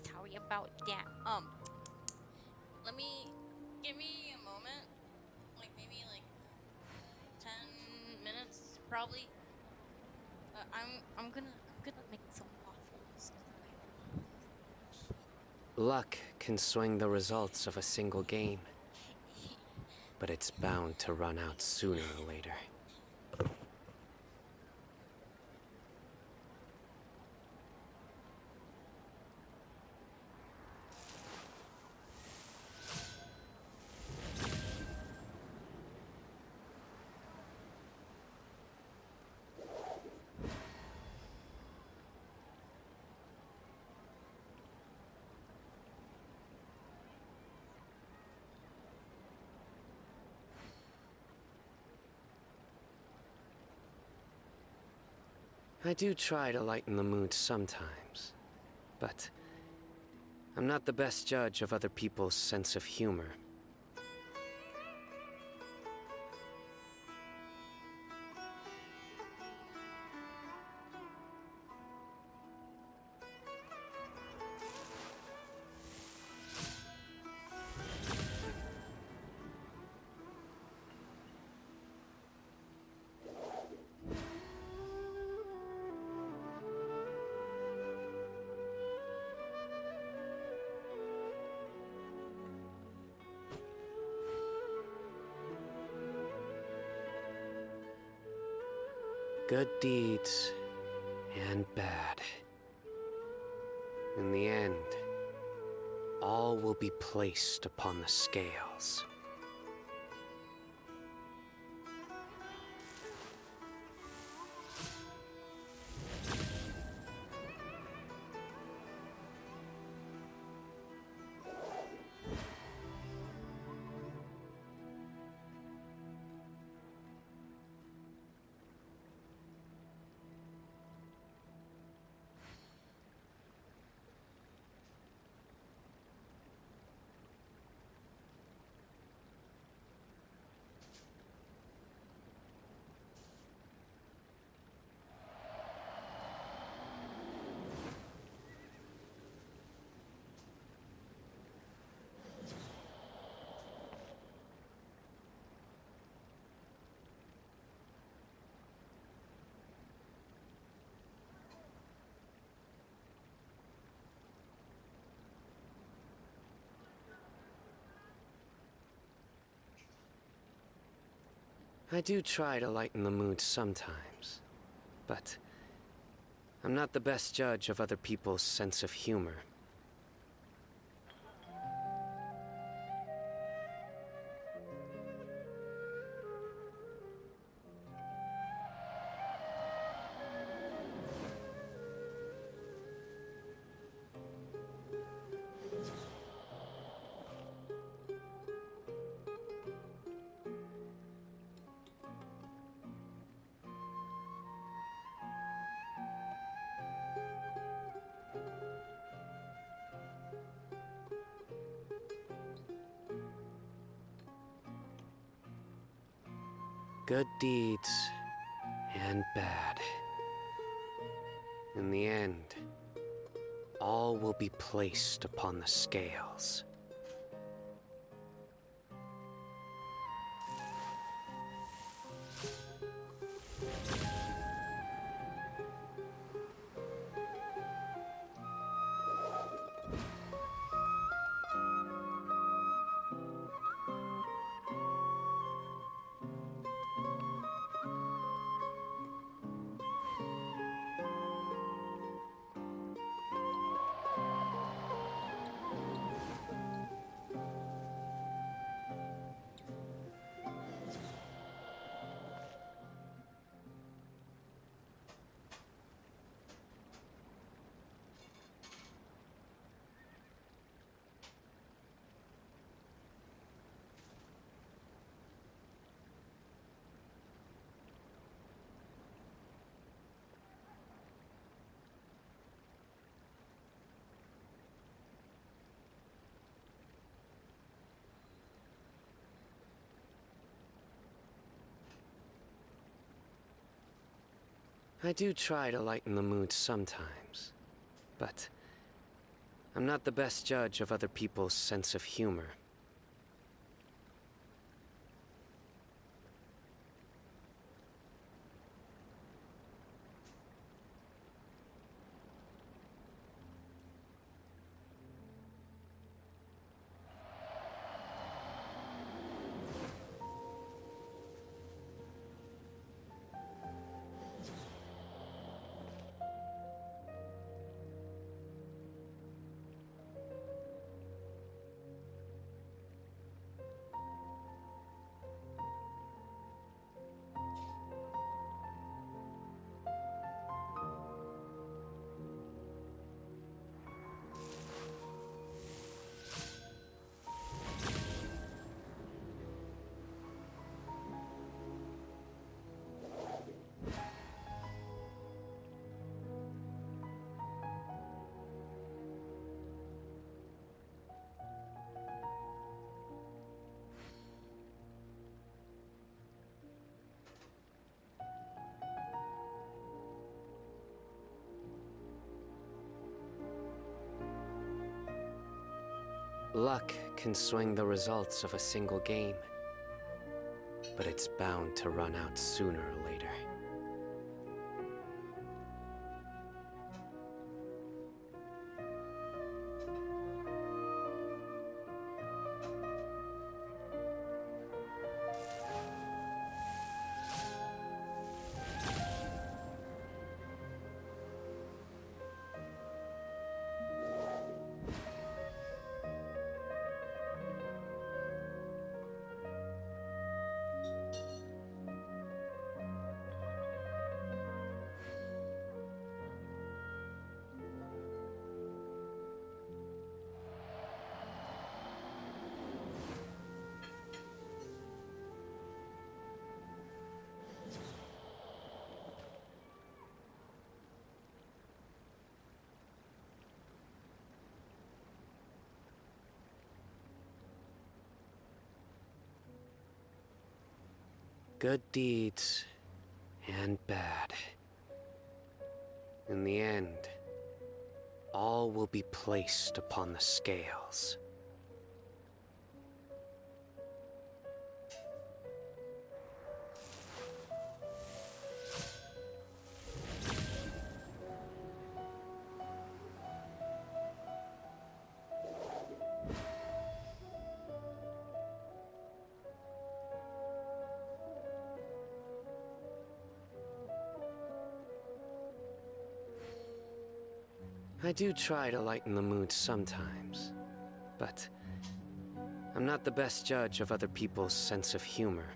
Sorry about that. Give me a moment. Like maybe like 10 minutes probably. I'm gonna make some waffles. Luck can swing the results of a single game, but it's bound to run out sooner or later. I do try to lighten the mood sometimes, but I'm not the best judge of other people's sense of humor. Good deeds and bad. In the end, all will be placed upon the scales. I do try to lighten the mood sometimes, but I'm not the best judge of other people's sense of humor. Good deeds and bad. In the end, all will be placed upon the scales. I do try to lighten the mood sometimes, but I'm not the best judge of other people's sense of humor. Luck can swing the results of a single game, but it's bound to run out sooner or later. Good deeds and bad. In the end, all will be placed upon the scales. I do try to lighten the mood sometimes, but I'm not the best judge of other people's sense of humor.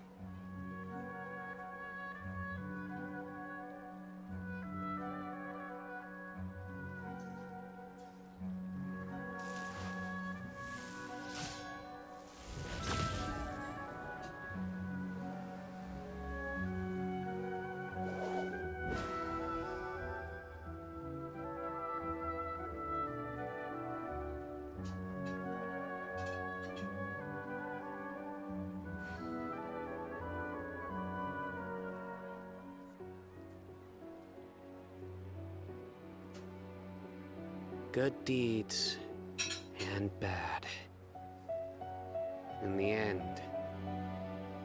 Good deeds and bad. In the end,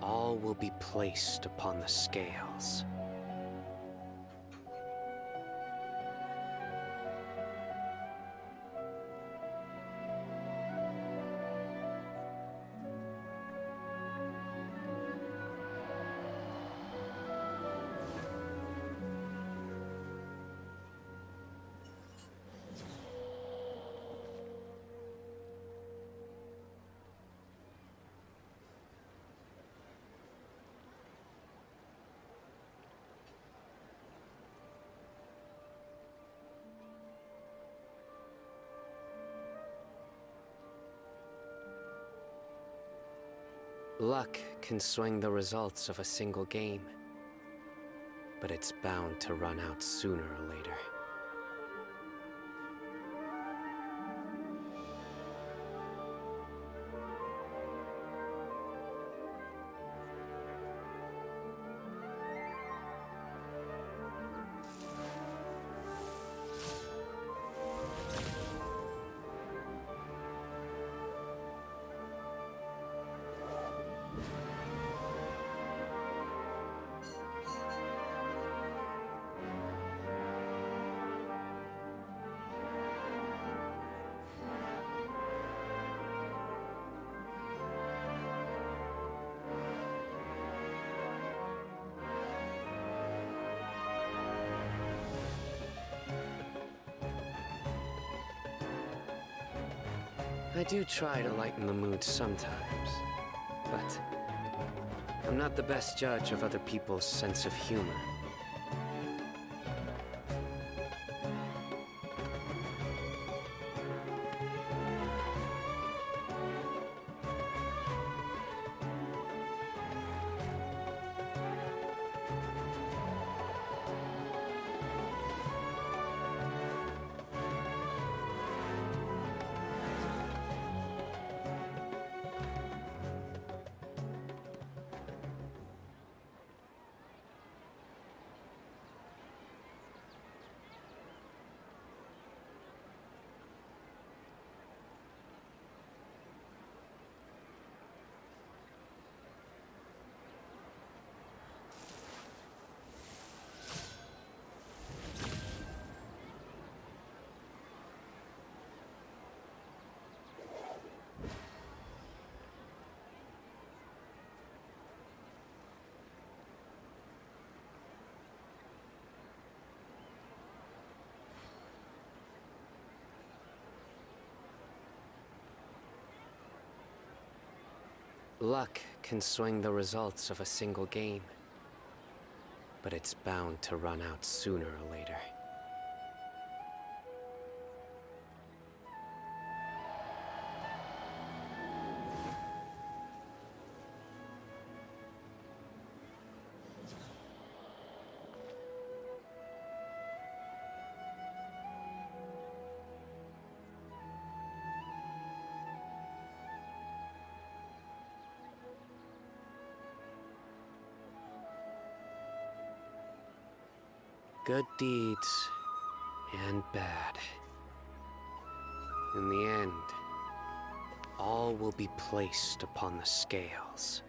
all will be placed upon the scales. Luck can swing the results of a single game, but it's bound to run out sooner or later. I do try to lighten the mood sometimes, but I'm not the best judge of other people's sense of humor. Luck can swing the results of a single game, but it's bound to run out sooner or later. Good deeds and bad. In the end, all will be placed upon the scales.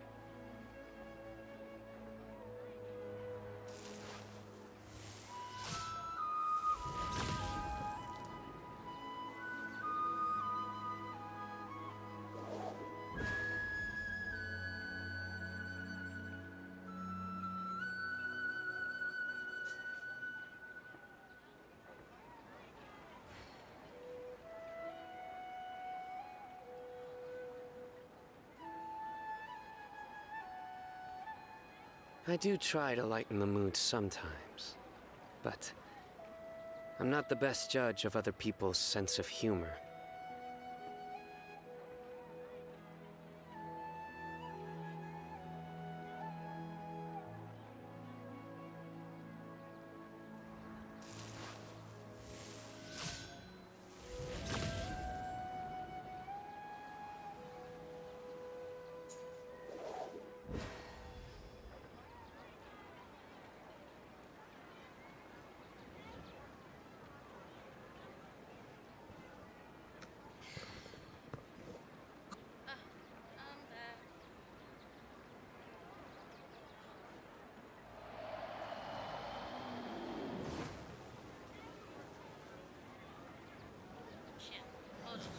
I do try to lighten the mood sometimes, but I'm not the best judge of other people's sense of humor. I'm back. Shit. Oh, shit.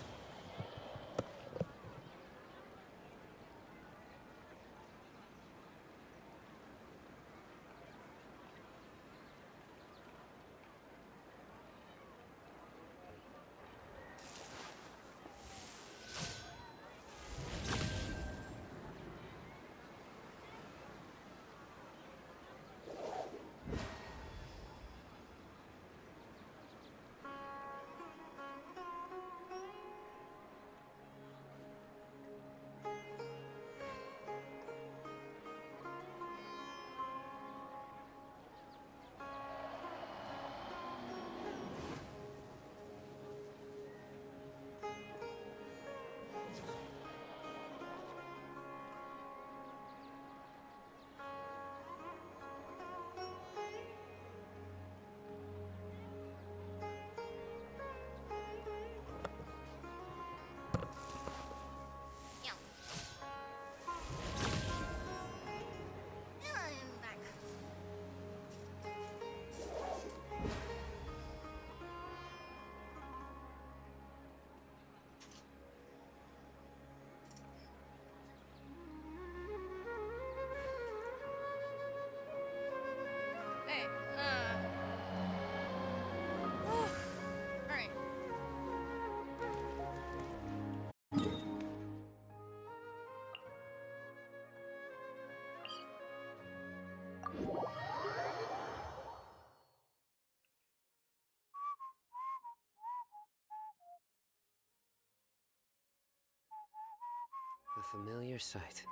Yeah. I'm back. Hey, alright. A familiar sight.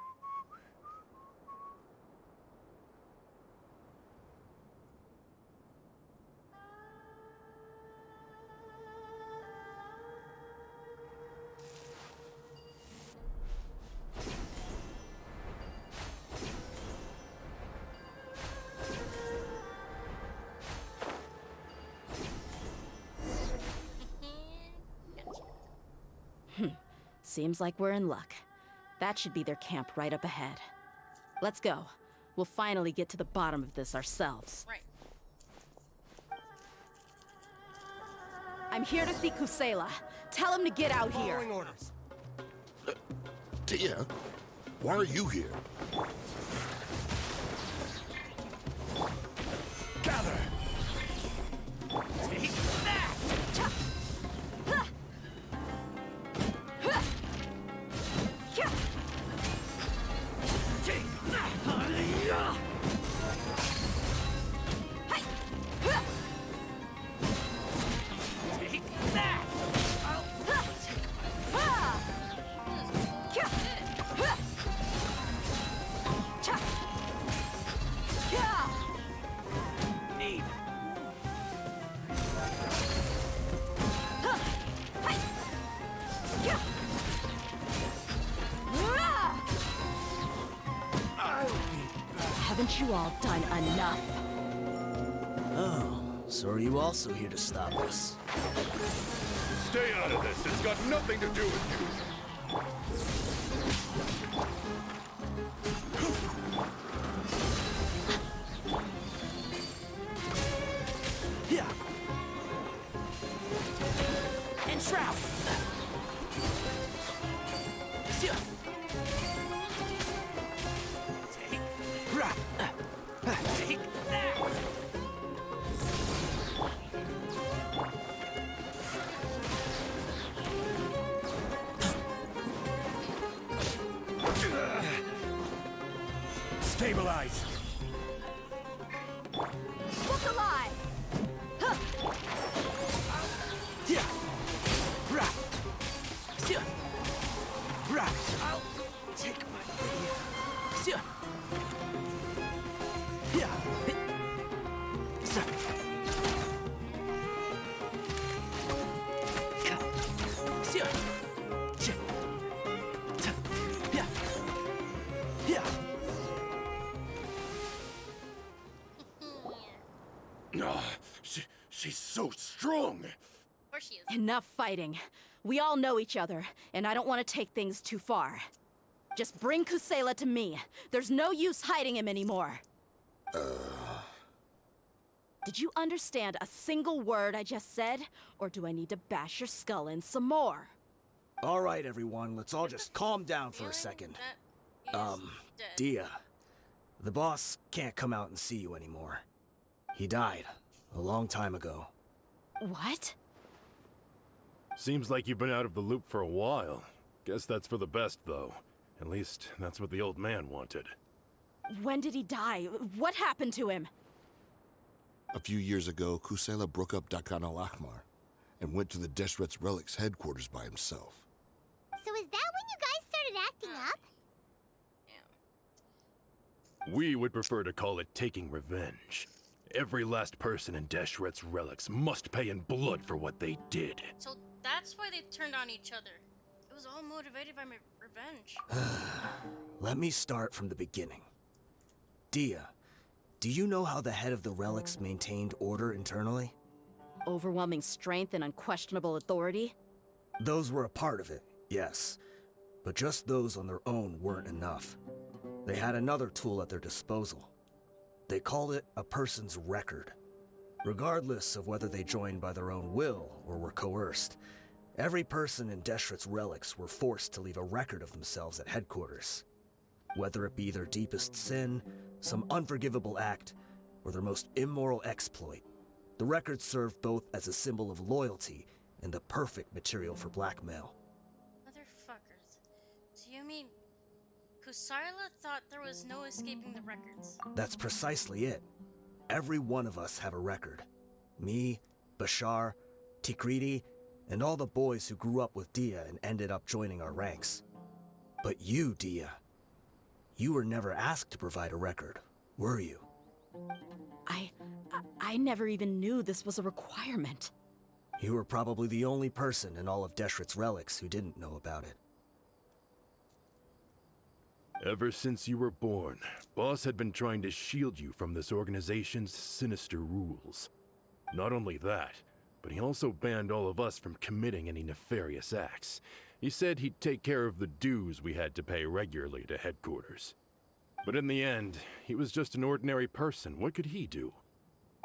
Seems like we're in luck. That should be their camp right up ahead. Let's go. We'll finally get to the bottom of this ourselves. Right. I'm here to see Kusela. Tell him to get out here. Following orders. Dehya, why are you here? Gather! Take that! Haven't you all done enough? Oh, so are you also here to stop us? Stay out of this. It's got nothing to do with you. Yeah. And Shroud. Yeah. Take. Take that. Stabilize. Look alive! Huh. Yeah. Rah. Yeah. Rah. I'll take my leave. Yeah. Yeah. So. Yeah. Yeah. Yeah. Yeah. She's so strong. Of course she is. Enough fighting. We all know each other, and I don't want to take things too far. Just bring Kusela to me. There's no use hiding him anymore. Did you understand a single word I just said? Or do I need to bash your skull in some more? All right, everyone, let's all just calm down for a second. Dehya, the boss can't come out and see you anymore. He died a long time ago. What? Seems like you've been out of the loop for a while. Guess that's for the best, though. At least, that's what the old man wanted. When did he die? What happened to him? A few years ago, Kusela broke up Dakan al-Ahmar and went to the Deshret's Relics headquarters by himself. So is that when you guys started acting up? Yeah. We would prefer to call it taking revenge. Every last person in Deshret's Relics must pay in blood for what they did. So that's why they turned on each other. It was all motivated by revenge. Let me start from the beginning. Dehya, do you know how the head of the Relics maintained order internally? Overwhelming strength and unquestionable authority? Those were a part of it, yes. But just those on their own weren't enough. They had another tool at their disposal. They called it a person's record. Regardless of whether they joined by their own will or were coerced, every person in Deshret's Relics were forced to leave a record of themselves at headquarters. Whether it be their deepest sin, some unforgivable act, or their most immoral exploit, the record served both as a symbol of loyalty and the perfect material for blackmail. Motherfuckers. So you mean Kusarla thought there was no escaping the records? That's precisely it. Every one of us have a record. Me, Bashar, Tikriti, and all the boys who grew up with Dehya and ended up joining our ranks. But you, Dehya, you were never asked to provide a record, were you? I never even knew this was a requirement. You were probably the only person in all of Deshret's Relics who didn't know about it. Ever since you were born, Boss had been trying to shield you from this organization's sinister rules. Not only that, but he also banned all of us from committing any nefarious acts. He said he'd take care of the dues we had to pay regularly to headquarters. But in the end, he was just an ordinary person. What could he do?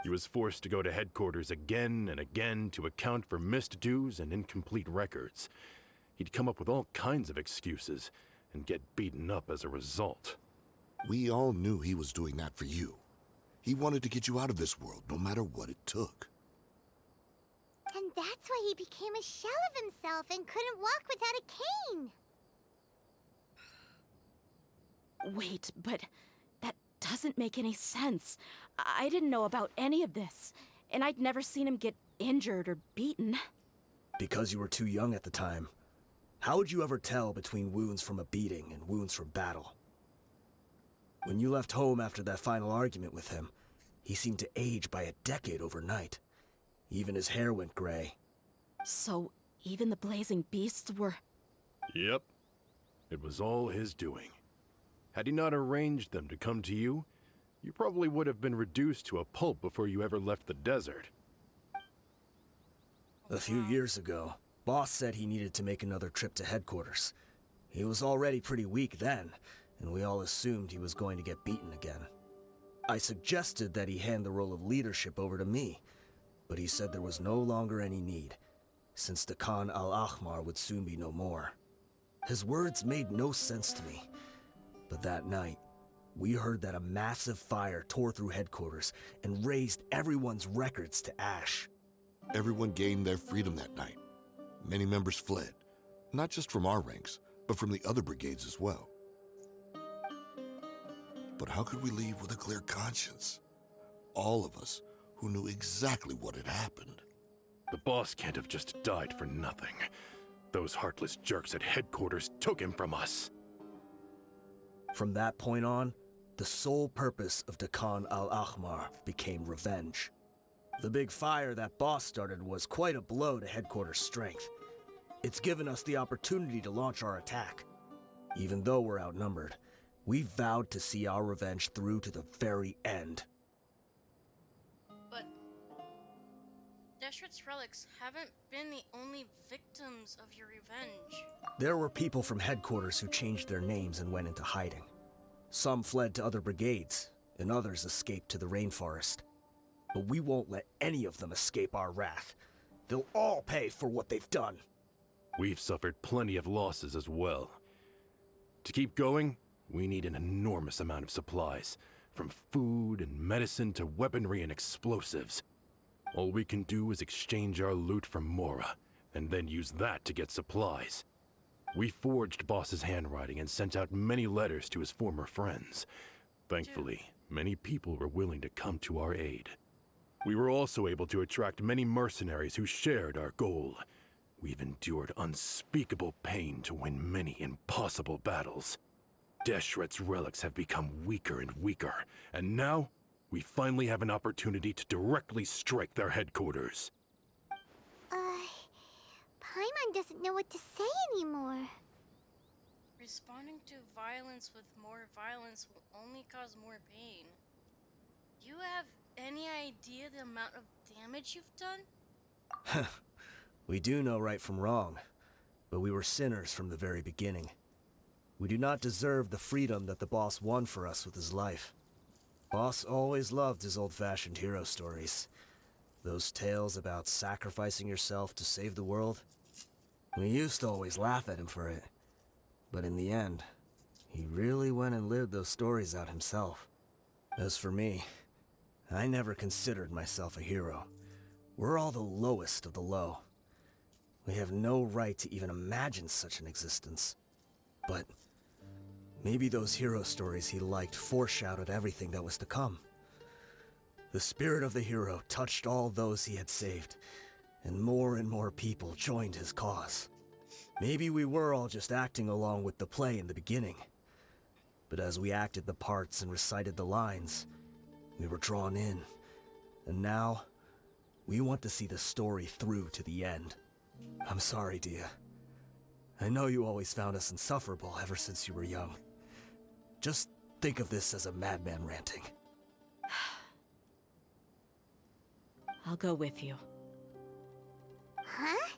He was forced to go to headquarters again and again to account for missed dues and incomplete records. He'd come up with all kinds of excuses and get beaten up as a result. We all knew he was doing that for you. He wanted to get you out of this world, no matter what it took. And that's why he became a shell of himself and couldn't walk without a cane. Wait, but that doesn't make any sense. I didn't know about any of this, and I'd never seen him get injured or beaten. Because you were too young at the time. How would you ever tell between wounds from a beating and wounds from battle? When you left home after that final argument with him, he seemed to age by a decade overnight. Even his hair went gray. So, even the blazing beasts were... Yep. It was all his doing. Had he not arranged them to come to you, You probably would have been reduced to a pulp before you ever left the desert. A few years ago, Boss said he needed to make another trip to headquarters. He was already pretty weak then, and we all assumed he was going to get beaten again. I suggested that he hand the role of leadership over to me, but he said there was no longer any need, since the Khan al-Ahmar would soon be no more. His words made no sense to me, but that night, we heard that a massive fire tore through headquarters and razed everyone's records to ash. Everyone gained their freedom that night. Many members fled, not just from our ranks, but from the other brigades as well. But how could we leave with a clear conscience? All of us who knew exactly what had happened. The boss can't have just died for nothing. Those heartless jerks at headquarters took him from us. From that point on, the sole purpose of the Khan al-Ahmar became revenge. The big fire that Boss started was quite a blow to headquarters' strength. It's given us the opportunity to launch our attack. Even though we're outnumbered, we vowed to see our revenge through to the very end. But Deshret's relics haven't been the only victims of your revenge. There were people from headquarters who changed their names and went into hiding. Some fled to other brigades, and others escaped to the rainforest. But we won't let any of them escape our wrath. They'll all pay for what they've done. We've suffered plenty of losses as well. To keep going, we need an enormous amount of supplies, from food and medicine to weaponry and explosives. All we can do is exchange our loot from Mora, and then use that to get supplies. We forged Boss's handwriting and sent out many letters to his former friends. Thankfully, many people were willing to come to our aid. We were also able to attract many mercenaries who shared our goal. We've endured unspeakable pain to win many impossible battles. Deshret's relics have become weaker and weaker, and now we finally have an opportunity to directly strike their headquarters. Paimon doesn't know what to say anymore. Responding to violence with more violence will only cause more pain. You have any idea the amount of damage you've done? We do know right from wrong, but we were sinners from the very beginning. We do not deserve the freedom that the boss won for us with his life. Boss always loved his old-fashioned hero stories. Those tales about sacrificing yourself to save the world. We used to always laugh at him for it. But in the end, he really went and lived those stories out himself. As for me, I never considered myself a hero. We're all the lowest of the low. We have no right to even imagine such an existence. But maybe those hero stories he liked foreshadowed everything that was to come. The spirit of the hero touched all those he had saved, and more people joined his cause. Maybe we were all just acting along with the play in the beginning. But as we acted the parts and recited the lines, we were drawn in. And now, we want to see the story through to the end. I'm sorry, Dehya. I know you always found us insufferable ever since you were young. Just think of this as a madman ranting. I'll go with you. Huh?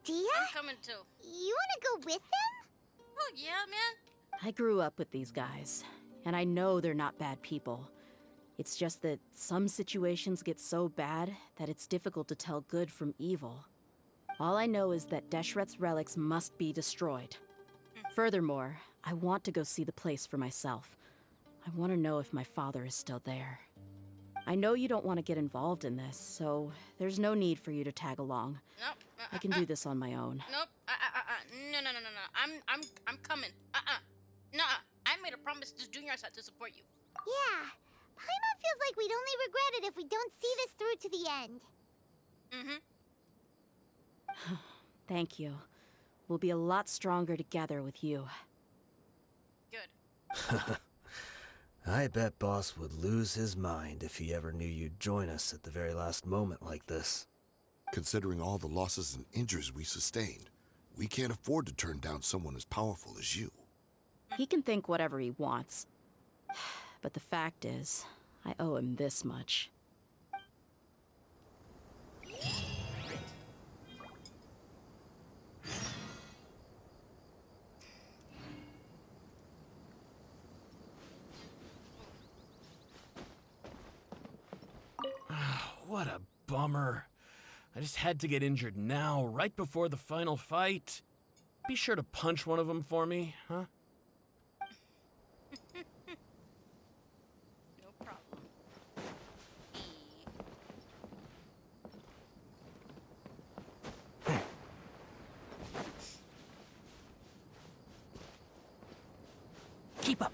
Dehya? I'm coming too. You wanna go with them? Oh yeah, man. I grew up with these guys, and I know they're not bad people. It's just that some situations get so bad that it's difficult to tell good from evil. All I know is that Deshret's relics must be destroyed. Furthermore, I want to go see the place for myself. I want to know if my father is still there. I know you don't want to get involved in this, so there's no need for you to tag along. Nope. I can do this on my own. Nope. No. I'm coming. No. I made a promise to Junior side to support you. Yeah. Paimon feels like we'd only regret it if we don't see this through to the end. Thank you. We'll be a lot stronger together with you. Good. I bet Boss would lose his mind if he ever knew you'd join us at the very last moment like this. Considering all the losses and injuries we sustained, we can't afford to turn down someone as powerful as you. He can think whatever he wants. But the fact is, I owe him this much. What a bummer. I just had to get injured now, right before the final fight. Be sure to punch one of them for me, huh? No problem. Keep up.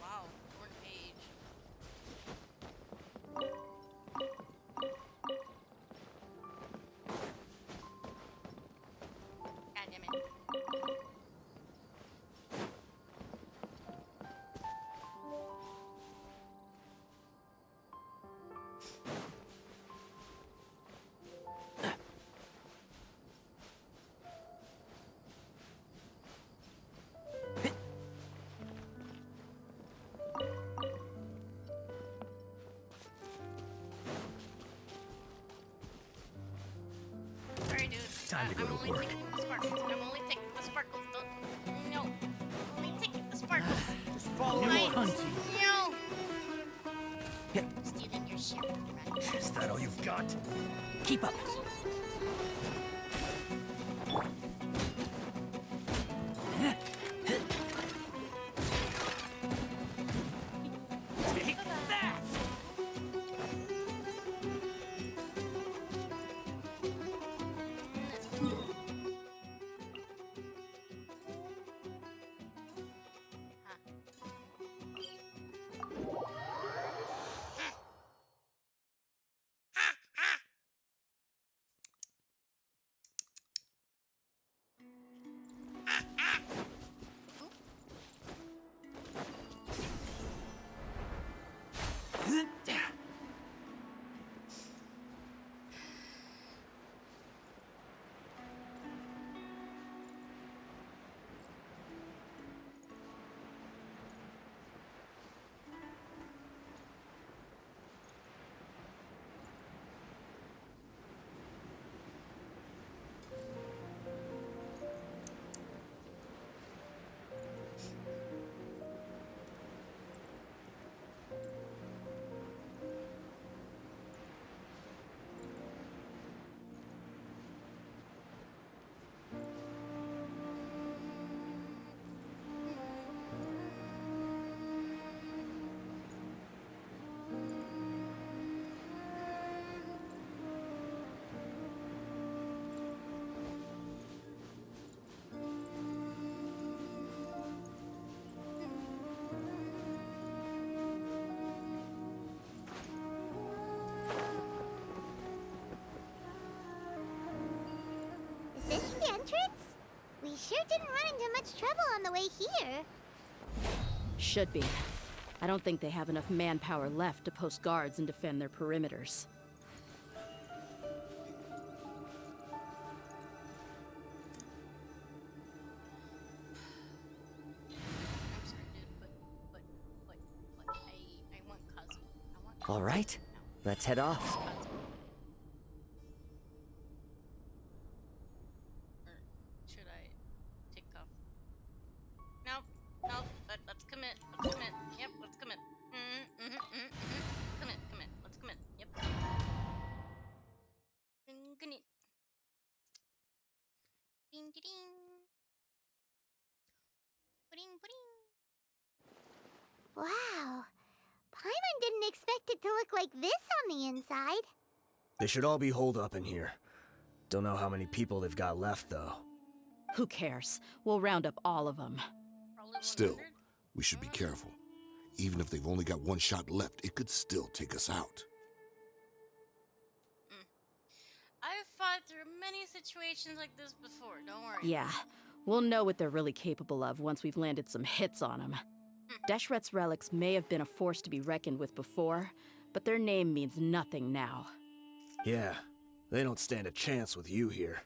Wow, Warren Page. God damn it. Sorry, dude. Time to go I'm to only work. taking the sparkles. I'm only taking the sparkles. No. I'm only taking the sparkles. Just follow Right. your hunting. No. Yeah. Stealing your ship, right? Is that all you've got? Keep up. Take that! Is this the entrance? We sure didn't run into much trouble on the way here. Should be. I don't think they have enough manpower left to post guards and defend their perimeters. I'm sorry, dude, but I want Kazu. I want Kazu. All right, let's head off. Kazu. Or should I take off? Nope, nope, let's commit. Let's commit. Yep, let's commit. Commit. Let's commit. Yep. Commit. Ding ding ding. Pudding pudding. Wow. Paimon didn't expect it to look like this on the inside. They should all be holed up in here. Don't know how many people they've got left, though. Who cares? We'll round up all of them. Probably Still, 100. we should be careful. Even if they've only got one shot left, it could still take us out. I've fought through many situations like this before. Don't worry. Yeah, we'll know what they're really capable of once we've landed some hits on them. Deshret's relics may have been a force to be reckoned with before, but their name means nothing now. Yeah, they don't stand a chance with you here.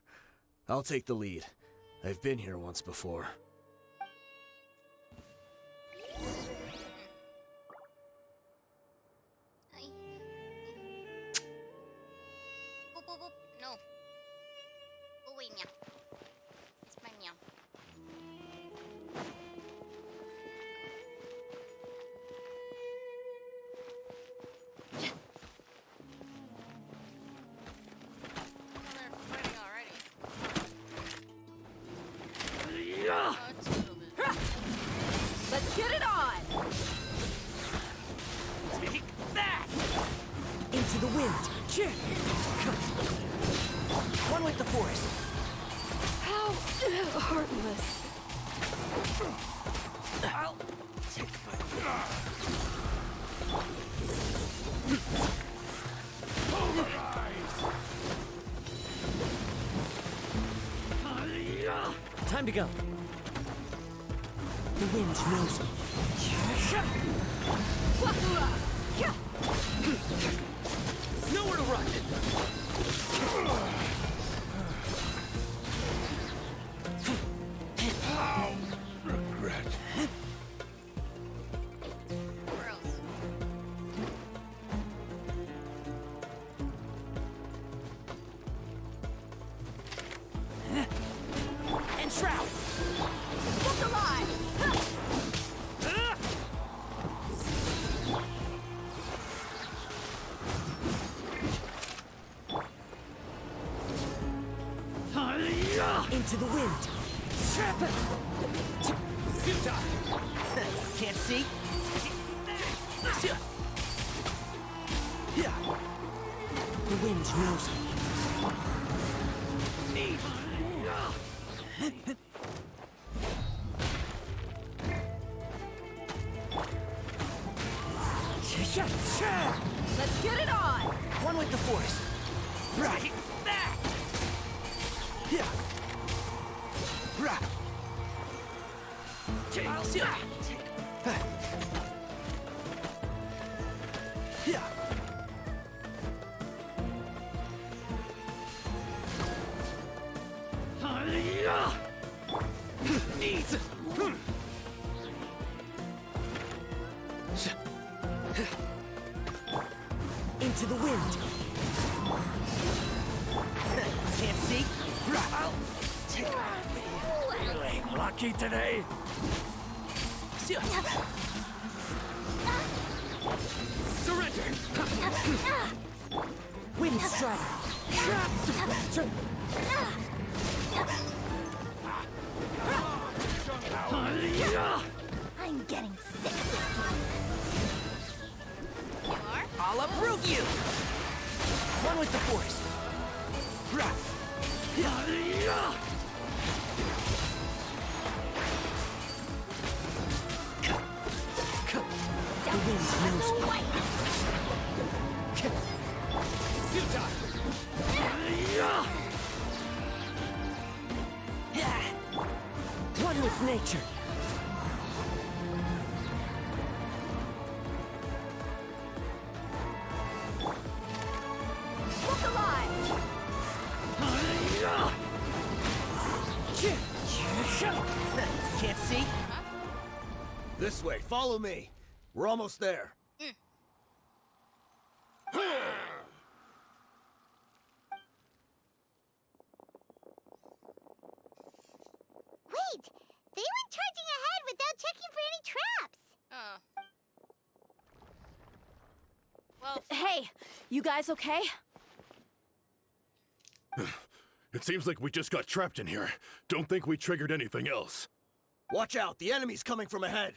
I'll take the lead. I've been here once before. Boop, boop, boop. No. Oh, wait, meow. It's my meow. Well, they're fighting already. Oh, it's a little bit. Let's get it on! Take that! Into the wind. One with the force. How heartless. I'll take Time to go. The wind knows me. Nowhere to run. Regret. Where else? And shroud. Look alive! Into the wind. Can't see. The wind knows me. Let's get it on! One with the force. Right. That. Yeah. Right. I'll see. Yeah. Needs. Into the wind. Can't see. I'll take it. Lucky today. Surrender. Wind strike. I'm getting sick of this. You are? I'll uproot you. One with the force. The wind knows me. One with nature. Look alive! Can't see. This way, follow me. We're almost there. Wait! They went charging ahead without checking for any traps! Oh. Well, Hey, you guys okay? It seems like we just got trapped in here. Don't think we triggered anything else. Watch out, the enemy's coming from ahead.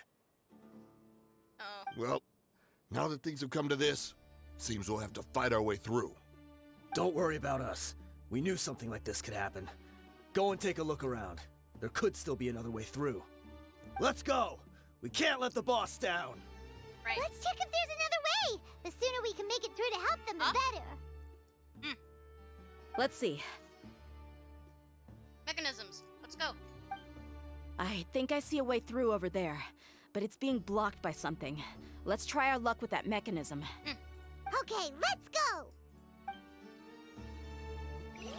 oh. Well, now that things have come to this, seems we'll have to fight our way through. Don't worry about us. We knew something like this could happen. Go and take a look around. There could still be another way through. Let's go! We can't let the boss down! Right. Let's check if there's another way! The sooner we can make it through to help them, the better. Let's see. Mechanisms. Let's go. I think I see a way through over there, but it's being blocked by something. Let's try our luck with that mechanism. Okay, let's go! Look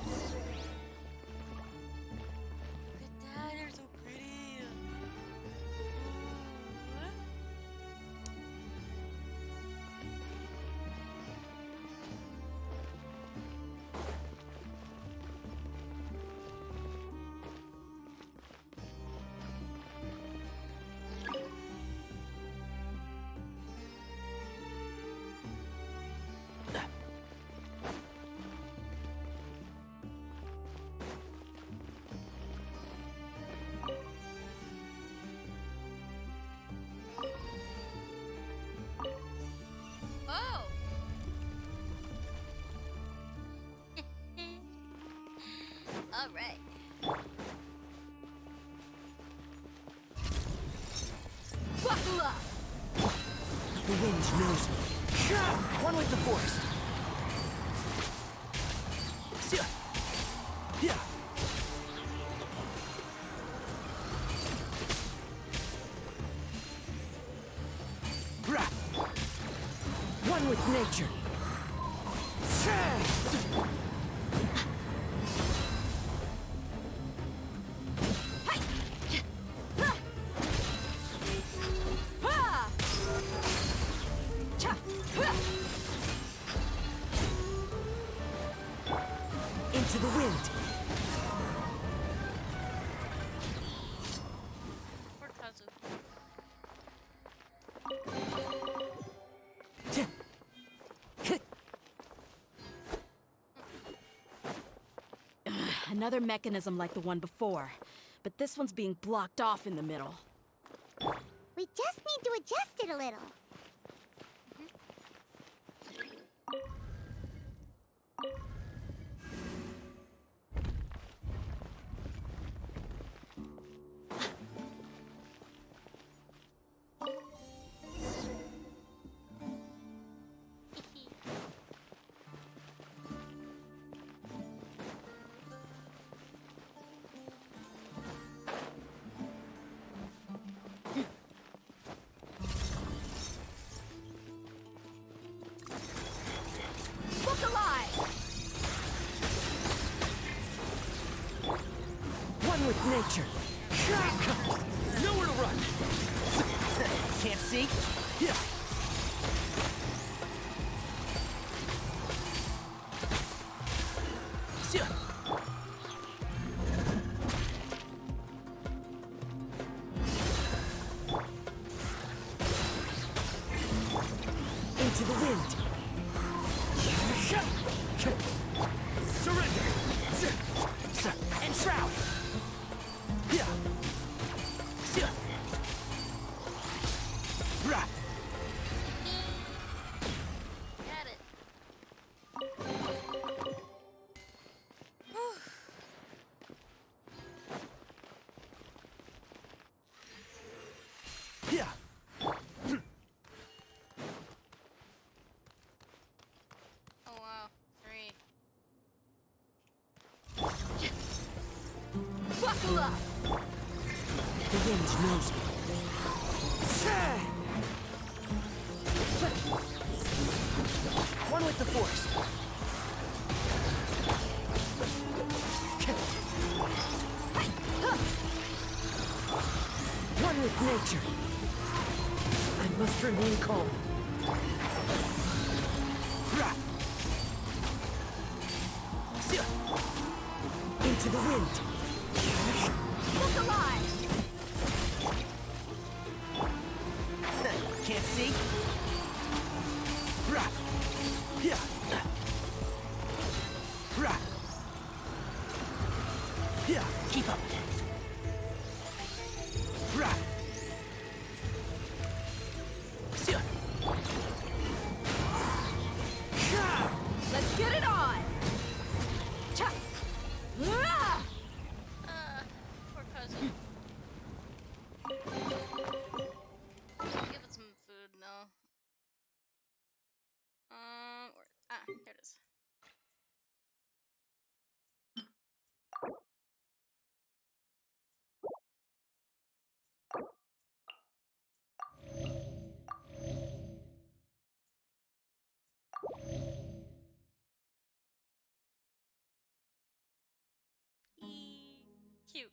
at that, they're so pretty. right. Buckle up! The wind knows me. One with the force. Yeah. One with nature. Into the wind. Poor Kazu. Another mechanism like the one before, but this one's being blocked off in the middle. We just need to adjust it a little. Look alive! One with nature. Nowhere to run. Can't see? Yeah. Into the wind. Surrender. And shroud. Yeah. Got it. Yeah. Oh wow. 3. Buckle up. The wind knows me. One with the force. One with nature. I must remain calm. Into the wind. Look alive! Can't see? Yeah. Yeah, keep up. Let's get it on! Cha! Ah! Poor Kazu. Give it some food, no. Here it is. Cute.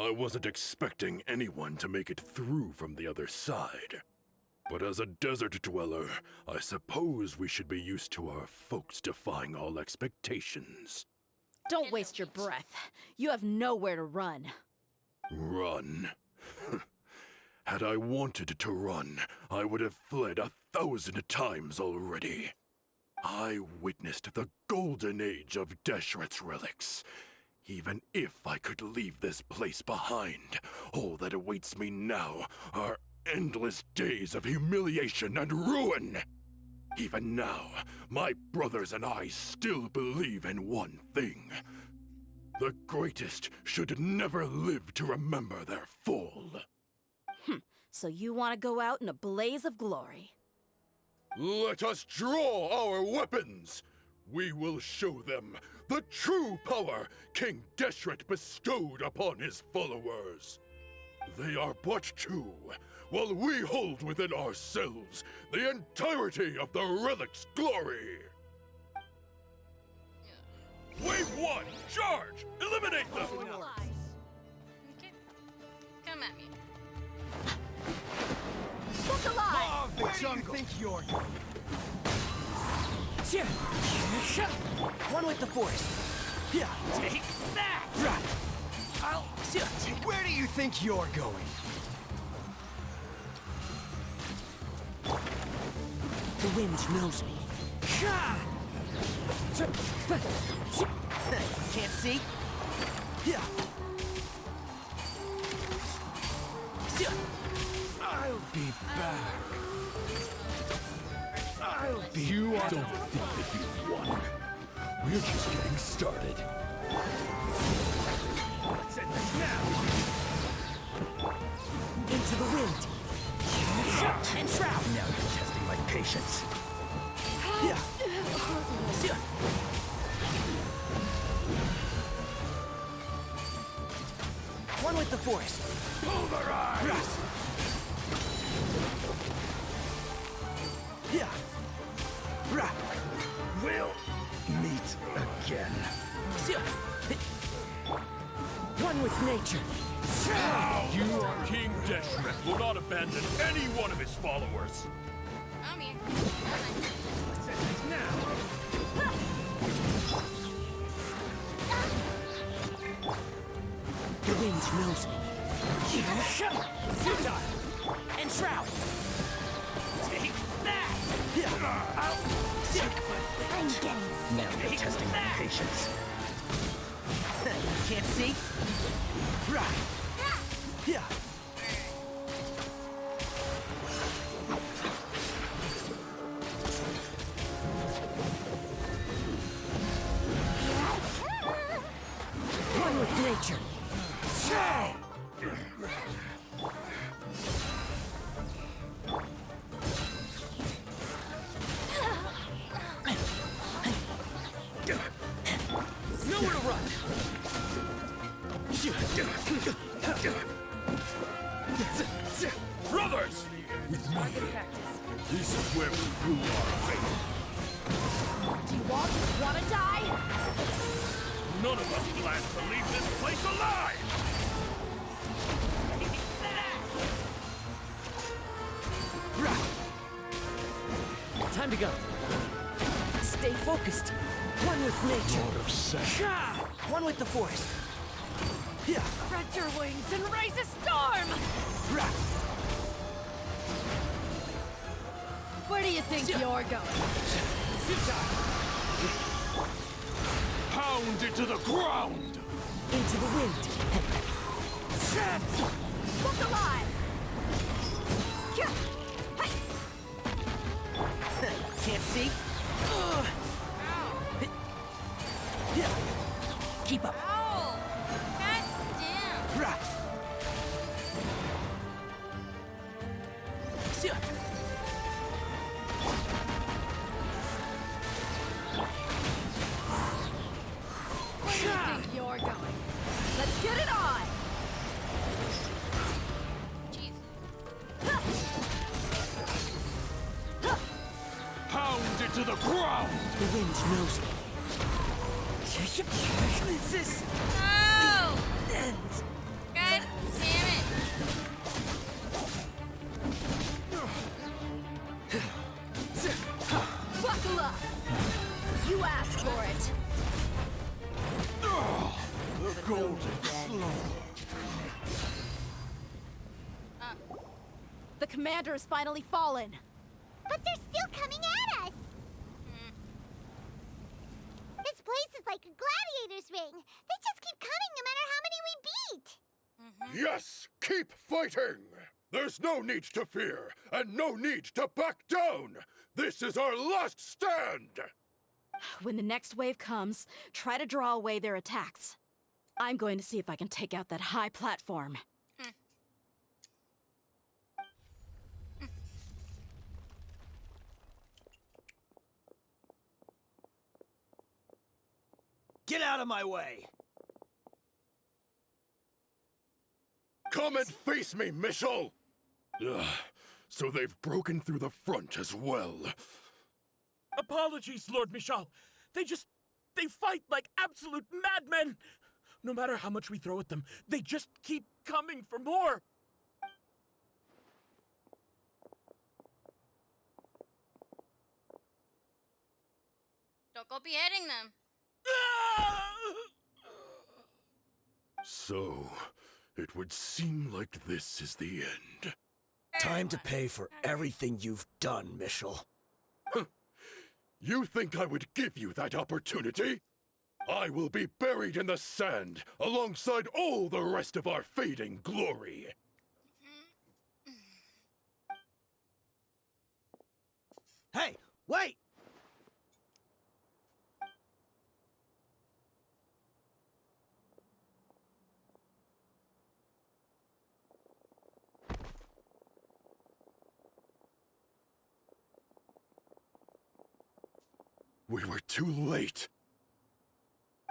I wasn't expecting anyone to make it through from the other side. But as a desert dweller, I suppose we should be used to our folks defying all expectations. Don't waste your breath. You have nowhere to run. Run? Had I wanted to run, I would have fled 1,000 times already. I witnessed the golden age of Deshret's relics. Even if I could leave this place behind, all that awaits me now are endless days of humiliation and ruin. Even now, my brothers and I still believe in one thing. The greatest should never live to remember their fall. So you want to go out in a blaze of glory? Let us draw our weapons! We will show them the true power King Deshret bestowed upon his followers. They are but two, while we hold within ourselves the entirety of the relic's glory. Wave 1, charge! Eliminate them! Okay. Come at me. Look alive! Where do you think you're going? One with the force. Yeah. Take that! Where do you think you're going? The wind knows me. Can't see? Yeah. I'll be back. You don't think that you've won. We're just getting started. Let's end this now. Into the wind. And shroud. Now you're testing my patience. Yeah. One with the force. Pulverize! Yeah. We'll meet again. One with nature. You, King Deshret, will not abandon any one of his followers. I'm here. The wind knows me. And shroud. Take that! I'm getting Now you're testing my patience. Can't see? Right. Yeah. One with nature. Nowhere to run. Brothers! With me, this is where we prove our faith. Do you all just want to die? None of us plan to leave this place alive! Time to go. Stay focused. One with nature. Lord of Sesh. One with the force. Yeah. Spread your wings and raise a storm! Where do you think you're going? Pound into the ground! Into the wind. Look alive! Can't see? Yeah. Keep up. Oh! God damn! Right. Where do you think you're going? Let's get it on! Jeez. Pound into the ground! The wind knows me. This is No! end. God Buckle up! You asked for it! The golden slow. The commander has finally fallen! But they're still coming at us! This place is like a gladiator's ring. They just keep coming no matter how many we beat. Yes! Keep fighting! There's no need to fear, and no need to back down! This is our last stand! When the next wave comes, try to draw away their attacks. I'm going to see if I can take out that high platform. Get out of my way! Come and face me, Michel! Ugh, so they've broken through the front as well. Apologies, Lord Michal. They fight like absolute madmen. No matter how much we throw at them, they just keep coming for more. Don't go beheading them. So, it would seem like this is the end. Time to pay for everything you've done, Michel. You think I would give you that opportunity? I will be buried in the sand alongside all the rest of our fading glory. Hey, wait! We were too late.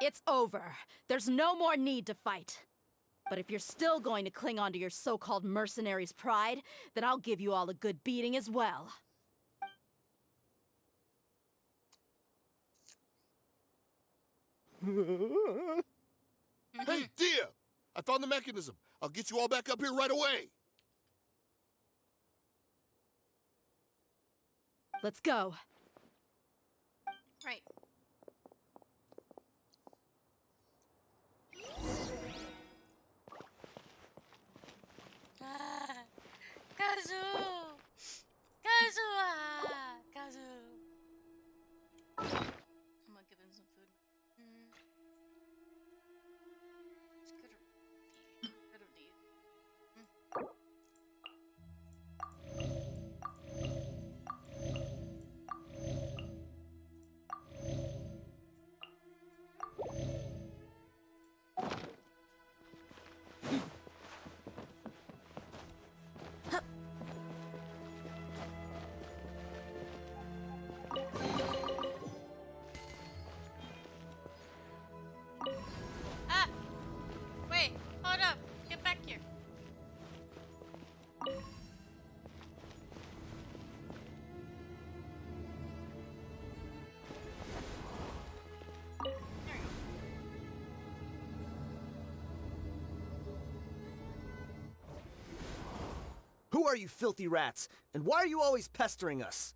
It's over. There's no more need to fight. But if you're still going to cling on to your so-called mercenary's pride, then I'll give you all a good beating as well. Hey, Dehya! I found the mechanism. I'll get you all back up here right away. Let's go. Right. Kazu! Kazu! Kazu! I'm gonna give him some food. It's good of D. Good of D. Ah! Wait, hold up. Get back here. There we go. Who are you filthy rats? And why are you always pestering us?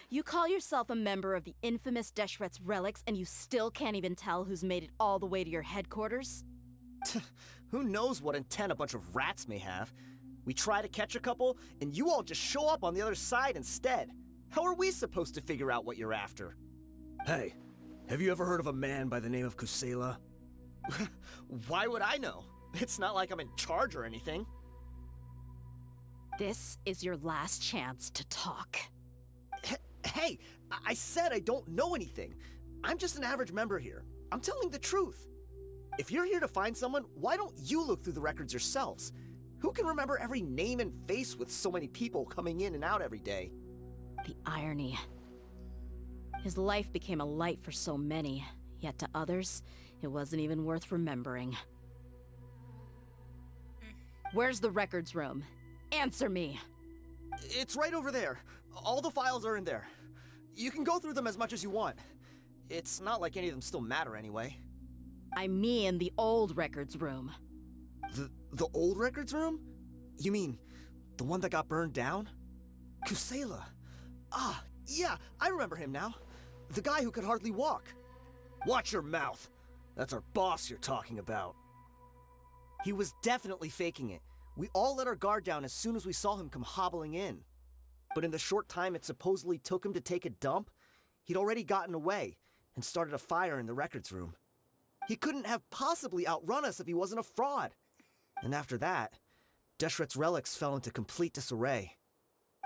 You call yourself a member of the infamous Deshret's relics, and you still can't even tell who's made it all the way to your headquarters? Who knows what intent a bunch of rats may have? We try to catch a couple, and you all just show up on the other side instead. How are we supposed to figure out what you're after? Hey, have you ever heard of a man by the name of Kusela? Why would I know? It's not like I'm in charge or anything. This is your last chance to talk. Hey, I said I don't know anything. I'm just an average member here. I'm telling the truth. If you're here to find someone, why don't you look through the records yourselves? Who can remember every name and face with so many people coming in and out every day? The irony. His life became a light for so many, yet to others, it wasn't even worth remembering. Where's the records room? Answer me! It's right over there. All the files are in there. You can go through them as much as you want. It's not like any of them still matter anyway. I mean the old records room. The old records room? You mean, the one that got burned down? Kusela. Ah, yeah, I remember him now. The guy who could hardly walk. Watch your mouth. That's our boss you're talking about. He was definitely faking it. We all let our guard down as soon as we saw him come hobbling in. But in the short time it supposedly took him to take a dump, he'd already gotten away and started a fire in the records room. He couldn't have possibly outrun us if he wasn't a fraud. And after that, Deshret's relics fell into complete disarray.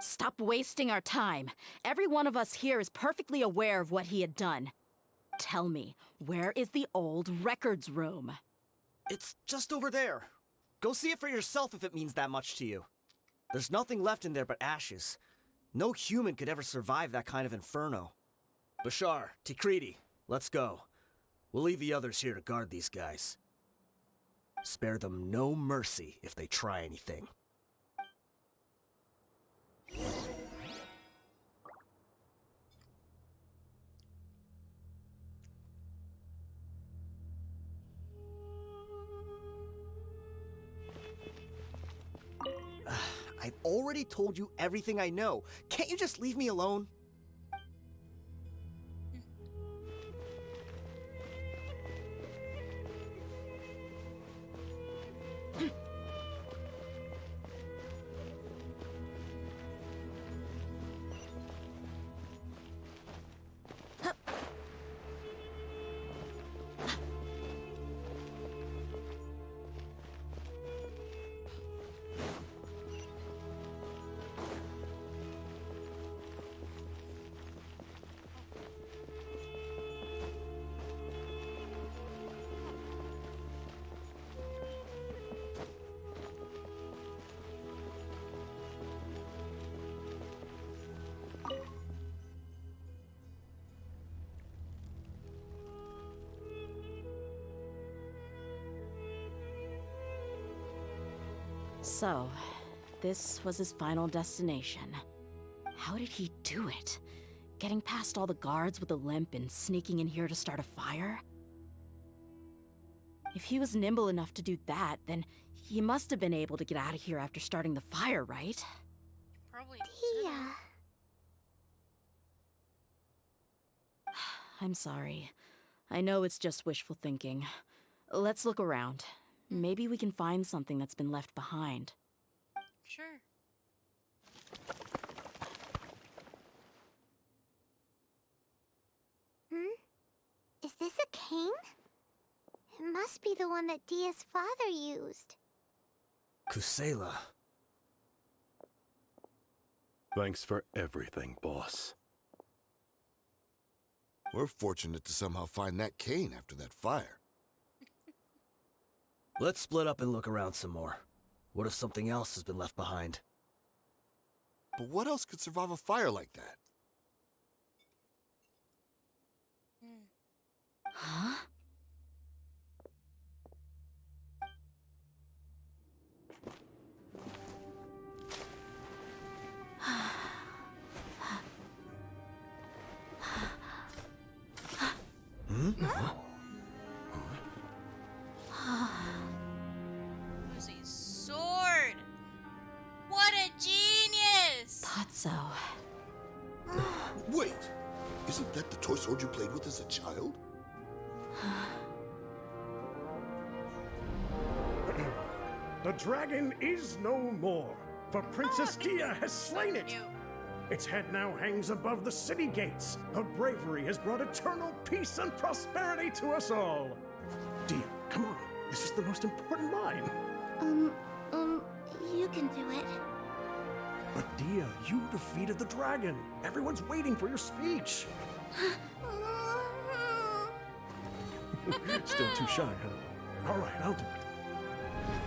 Stop wasting our time. Every one of us here is perfectly aware of what he had done. Tell me, where is the old records room? It's just over there. Go see it for yourself if it means that much to you. There's nothing left in there but ashes. No human could ever survive that kind of inferno. Bashar, Tikriti, let's go. We'll leave the others here to guard these guys. Spare them no mercy if they try anything. I've already told you everything I know. Can't you just leave me alone? So, this was his final destination. How did he do it? Getting past all the guards with a limp and sneaking in here to start a fire? If he was nimble enough to do that, then he must have been able to get out of here after starting the fire, right? Probably. Dehya. I'm sorry. I know it's just wishful thinking. Let's look around. Maybe we can find something that's been left behind. Sure. Is this a cane? It must be the one that Dehya's father used. Kusela. Thanks for everything, boss. We're fortunate to somehow find that cane after that fire. Let's split up and look around some more. What if something else has been left behind? But what else could survive a fire like that? Huh? There's a sword! What a genius! Thought so. Wait! Isn't that the toy sword you played with as a child? The dragon is no more, for Princess Dehya has slain it. Cute. Its head now hangs above the city gates. Her bravery has brought eternal peace and prosperity to us all. Dehya, come on. This is the most important line. You can do it. But Dehya, you defeated the dragon. Everyone's waiting for your speech. Still too shy, huh? All right, I'll do it.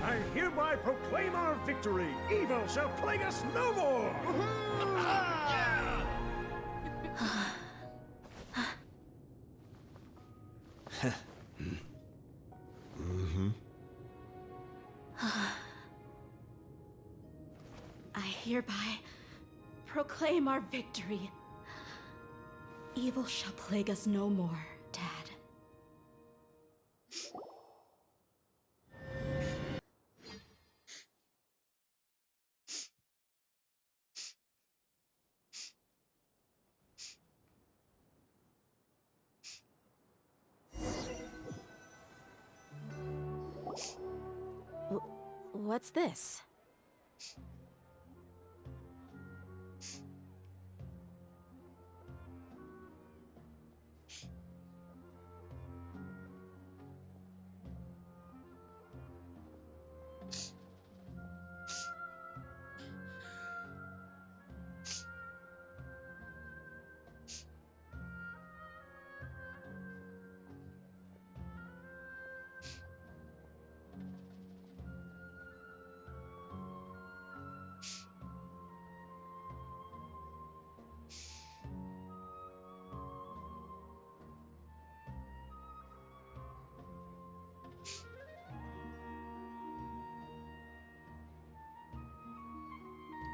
I hereby proclaim our victory. Evil shall plague us no more. I hereby proclaim our victory. Evil shall plague us no more, Dad. What's this?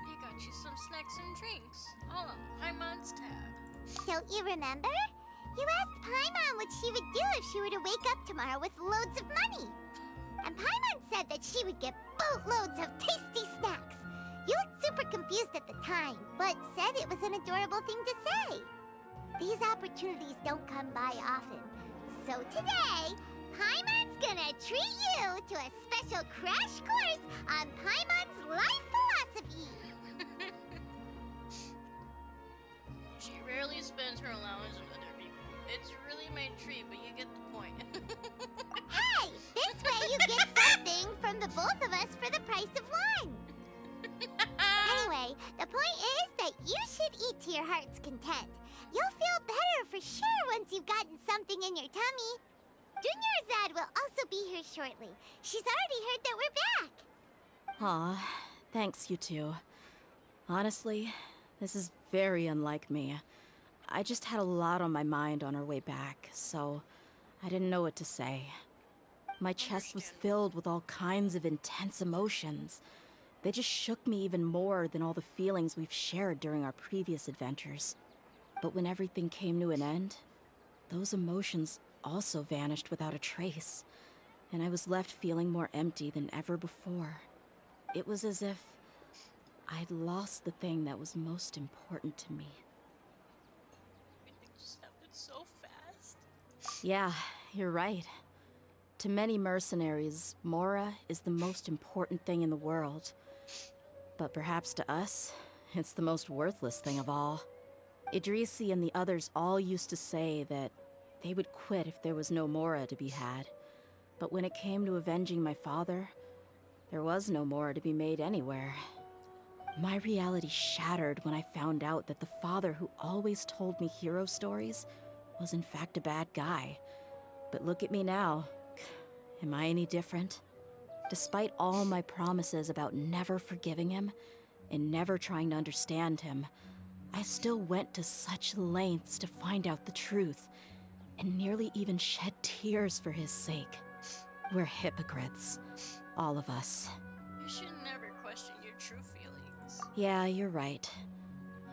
He got you some snacks and drinks. All on Paimon's tab. Don't you remember? You asked Paimon what she would do if she were to wake up tomorrow with loads of money. And Paimon said that she would get boatloads of tasty snacks. You looked super confused at the time, but said it was an adorable thing to say. These opportunities don't come by often. So today, Paimon's gonna treat you to a special crash course on Paimon's life philosophy. She rarely spends her allowance on other people. It's really my treat, but you get the point. Hey! This way you get something from the both of us for the price of one. Anyway, the point is that you should eat to your heart's content. You'll feel better for sure once you've gotten something in your tummy. Dunyarzad will also be here shortly. She's already heard that we're back. Aw, thanks, you two. Honestly, this is very unlike me. I just had a lot on my mind on our way back, so I didn't know what to say. My chest was filled with all kinds of intense emotions. They just shook me even more than all the feelings we've shared during our previous adventures. But when everything came to an end, those emotions also vanished without a trace, and I was left feeling more empty than ever before. It was as if I'd lost the thing that was most important to me. Everything just happened so fast. Yeah, you're right. To many mercenaries, Mora is the most important thing in the world. But perhaps to us, it's the most worthless thing of all. Idrisi and the others all used to say that they would quit if there was no Mora to be had. But when it came to avenging my father, there was no Mora to be made anywhere. My reality shattered when I found out that the father who always told me hero stories was in fact a bad guy. But look at me now. Am I any different? Despite all my promises about never forgiving him and never trying to understand him, I still went to such lengths to find out the truth, and nearly even shed tears for his sake. We're hypocrites, all of us. You should never question your true feelings. Yeah, you're right.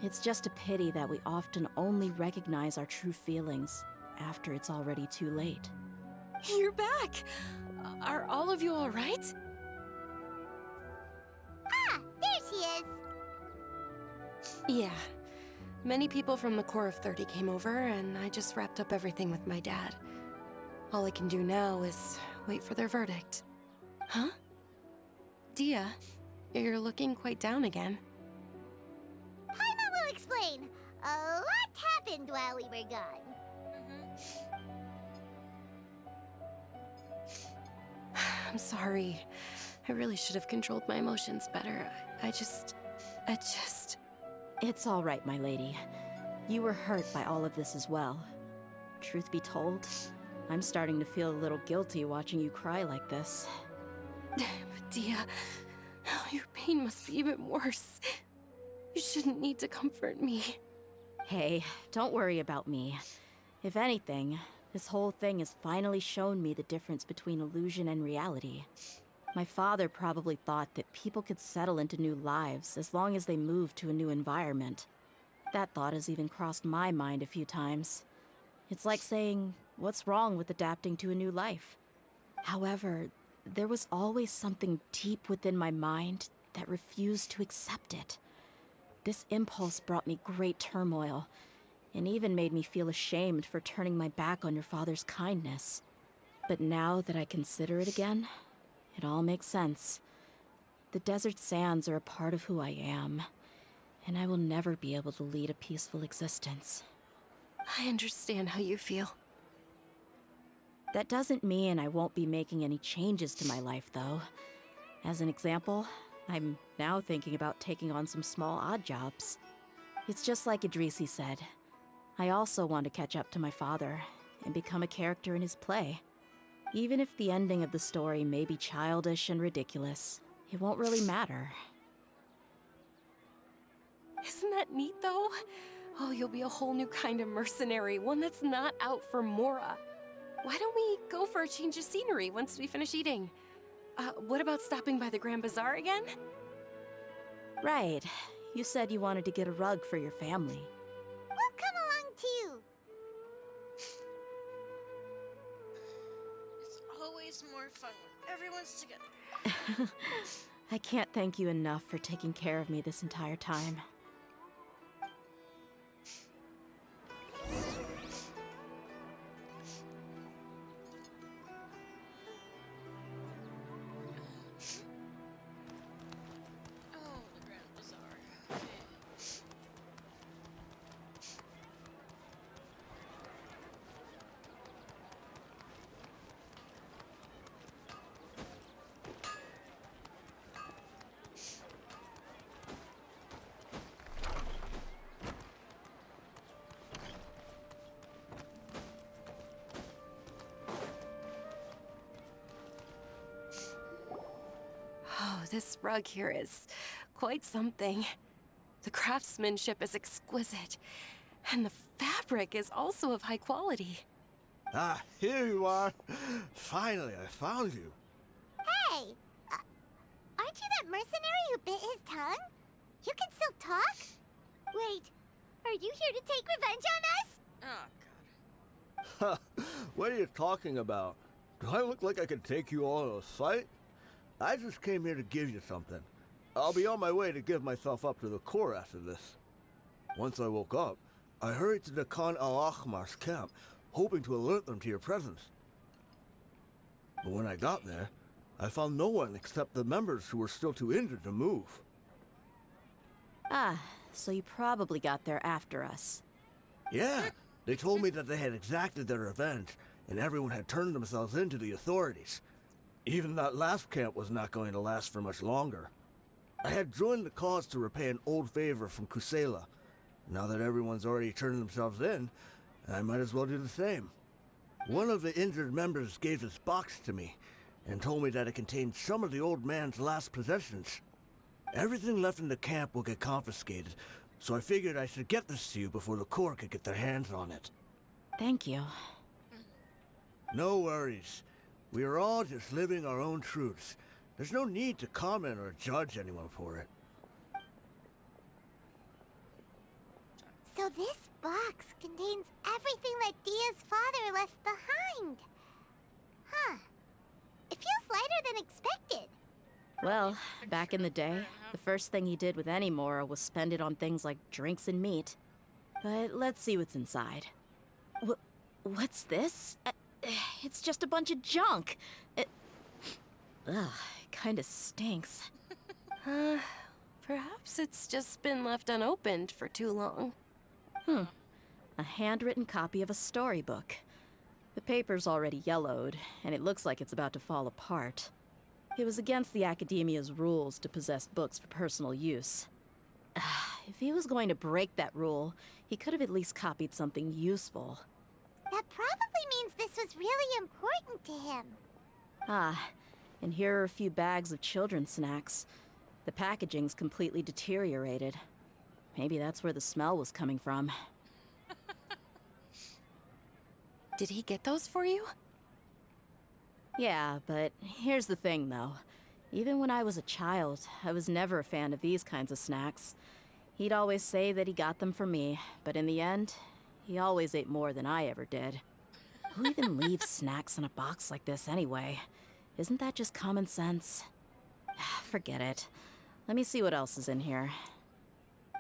It's just a pity that we often only recognize our true feelings after it's already too late. You're back! Are all of you alright? Ah, there she is. Yeah. Many people from the Corps of 30 came over, and I just wrapped up everything with my dad. All I can do now is wait for their verdict. Huh? Dehya, you're looking quite down again. Paimon will explain. A lot happened while we were gone. I'm sorry. I really should have controlled my emotions better. I just... It's all right, my lady. You were hurt by all of this as well. Truth be told, I'm starting to feel a little guilty watching you cry like this. But Dehya, your pain must be even worse. You shouldn't need to comfort me. Hey, don't worry about me. If anything, this whole thing has finally shown me the difference between illusion and reality. My father probably thought that people could settle into new lives as long as they moved to a new environment. That thought has even crossed my mind a few times. It's like saying, what's wrong with adapting to a new life? However, there was always something deep within my mind that refused to accept it. This impulse brought me great turmoil, and even made me feel ashamed for turning my back on your father's kindness. But now that I consider it again, it all makes sense. the desert sands are a part of who I am, and I will never be able to lead a peaceful existence. I understand how you feel. That doesn't mean I won't be making any changes to my life, though. As an example, I'm now thinking about taking on some small odd jobs. It's just like Idrisi said. I also want to catch up to my father and become a character in his play. Even if the ending of the story may be childish and ridiculous, it won't really matter. Isn't that neat, though? Oh, you'll be a whole new kind of mercenary, one that's not out for Mora. Why don't we go for a change of scenery once we finish eating? What about stopping by the Grand Bazaar again? Right. You said you wanted to get a rug for your family. We'll come along too. It's always more fun when everyone's together. I can't thank you enough for taking care of me this entire time. Oh, the Grand Bazaar. Oh, this rug here is quite something. The craftsmanship is exquisite, and the fabric is also of high quality. Ah, here you are. Finally, I found you. Hey, aren't you that mercenary who bit his tongue? You can still talk? Wait, are you here to take revenge on us? Oh, God. What are you talking about? Do I look like I could take you all in a fight? I just came here to give you something. I'll be on my way to give myself up to the Corps after this. Once I woke up, I hurried to the Khan al-Ahmar's camp, hoping to alert them to your presence. But when I got there, I found no one except the members who were still too injured to move. Ah, so you probably got there after us. Yeah, they told me that they had exacted their revenge, and everyone had turned themselves in to the authorities. Even that last camp was not going to last for much longer. I had joined the cause to repay an old favor from Kusela. Now that everyone's already turned themselves in, I might as well do the same. One of the injured members gave this box to me, and told me that it contained some of the old man's last possessions. Everything left in the camp will get confiscated, so I figured I should get this to you before the Corps could get their hands on it. Thank you. No worries. We are all just living our own truths. There's no need to comment or judge anyone for it. So this box contains everything that Dia's father left behind. Huh. It feels lighter than expected. Well, back in the day, the first thing he did with any Mora was spend it on things like drinks and meat. But let's see what's inside. What's this? It's just a bunch of junk. Ugh, it kinda stinks. Perhaps it's just been left unopened for too long. A handwritten copy of a storybook. The paper's already yellowed, and it looks like it's about to fall apart. It was against the Academia's rules to possess books for personal use. If he was going to break that rule, he could have at least copied something useful. That probably means this was really important to him. Ah, and here are a few bags of children's snacks. The packaging's completely deteriorated. Maybe that's where the smell was coming from. Did he get those for you? Yeah, but here's the thing, though. Even when I was a child, I was never a fan of these kinds of snacks. He'd always say that he got them for me, but in the end, he always ate more than I ever did. Who even leaves snacks in a box like this anyway? Isn't that just common sense? Forget it. Let me see what else is in here.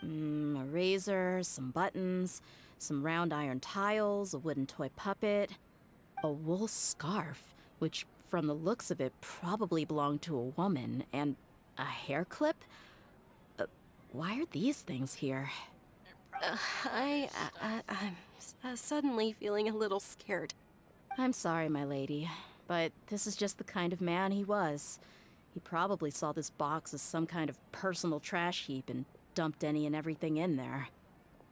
A razor, some buttons, some round iron tiles, a wooden toy puppet, a wool scarf, which from the looks of it probably belonged to a woman, and A hair clip? Why are these things here? I'm suddenly feeling a little scared. I'm sorry, my lady, but this is just the kind of man he was. He probably saw this box as some kind of personal trash heap and dumped any and everything in there.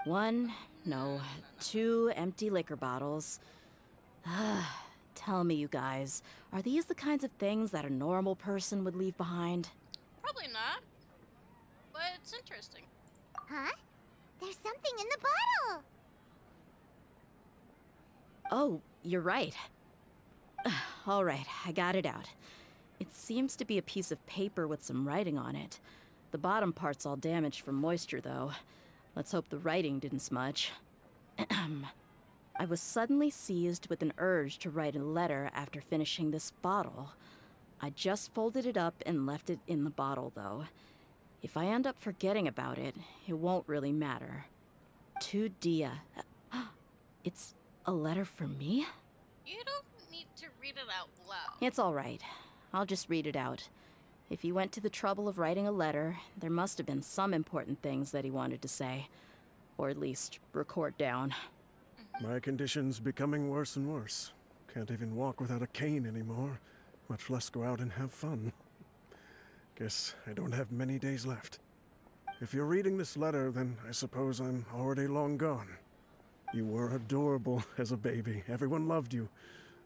2 empty liquor bottles. Tell me, you guys, are these the kinds of things that a normal person would leave behind? Probably not. But it's interesting. Huh? There's something in the bottle! Oh, you're right. All right, I got it out. It seems to be a piece of paper with some writing on it. The bottom part's all damaged from moisture, though. Let's hope the writing didn't smudge. I was suddenly seized with an urge to write a letter after finishing this bottle. I just folded it up and left it in the bottle, though. If I end up forgetting about it, it won't really matter. To Dehya. It's a letter for me? You don't need to read it out loud. It's all right. I'll just read it out. If he went to the trouble of writing a letter, there must have been some important things that he wanted to say. Or at least record down. My condition's becoming worse and worse. Can't even walk without a cane anymore, much less go out and have fun. Guess I don't have many days left. If you're reading this letter, then I suppose I'm already long gone. You were adorable as a baby. Everyone loved you.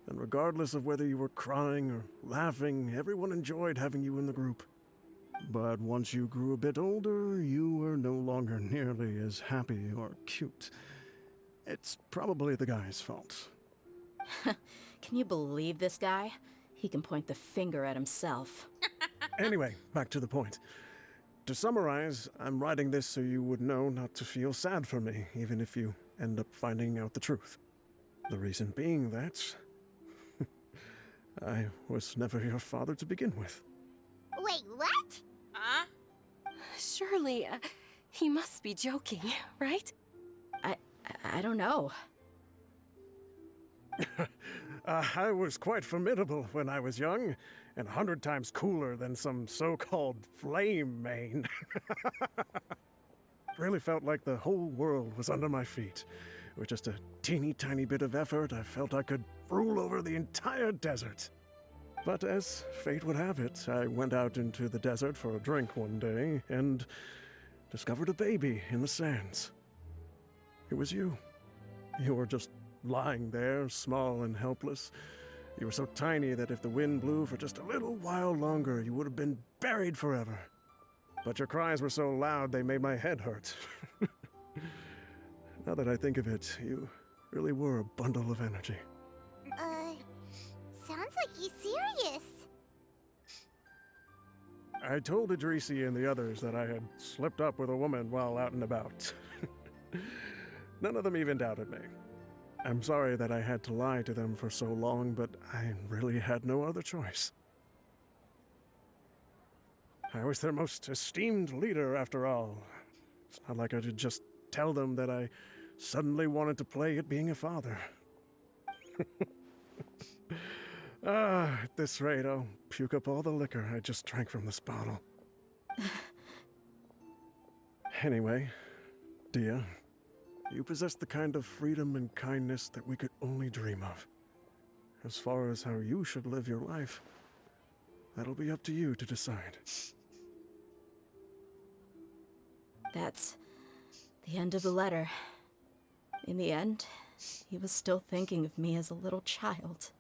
And regardless of whether you were crying or laughing, everyone enjoyed having you in the group. But once you grew a bit older, you were no longer nearly as happy or cute. It's probably the guy's fault. Can you believe this guy? He can point the finger at himself. Anyway, back to the point. To summarize, I'm writing this so you would know not to feel sad for me, even if you end up finding out the truth. The reason being that I was never your father to begin with. Wait, what? Huh? Surely, he must be joking, right? I don't know. I was quite formidable when I was young, and 100 times cooler than some so-called flame main. Really felt like the whole world was under my feet. With just a teeny tiny bit of effort, I felt I could rule over the entire desert. But as fate would have it, I went out into the desert for a drink one day and discovered a baby in the sands. It was you. You were just lying there, small and helpless. You were so tiny that if the wind blew for just a little while longer, you would have been buried forever. But your cries were so loud they made my head hurt. Now that I think of it, you really were a bundle of energy. Sounds like he's serious. I told Idrisi and the others that I had slipped up with a woman while out and about. None of them even doubted me. I'm sorry that I had to lie to them for so long, but I really had no other choice. I was their most esteemed leader, after all. It's not like I could just tell them that I suddenly wanted to play at being a father. At this rate, I'll puke up all the liquor I just drank from this bottle. Anyway, Dehya, you possess the kind of freedom and kindness that we could only dream of. As far as how you should live your life, that'll be up to you to decide. That's the end of the letter. In the end, he was still thinking of me as a little child.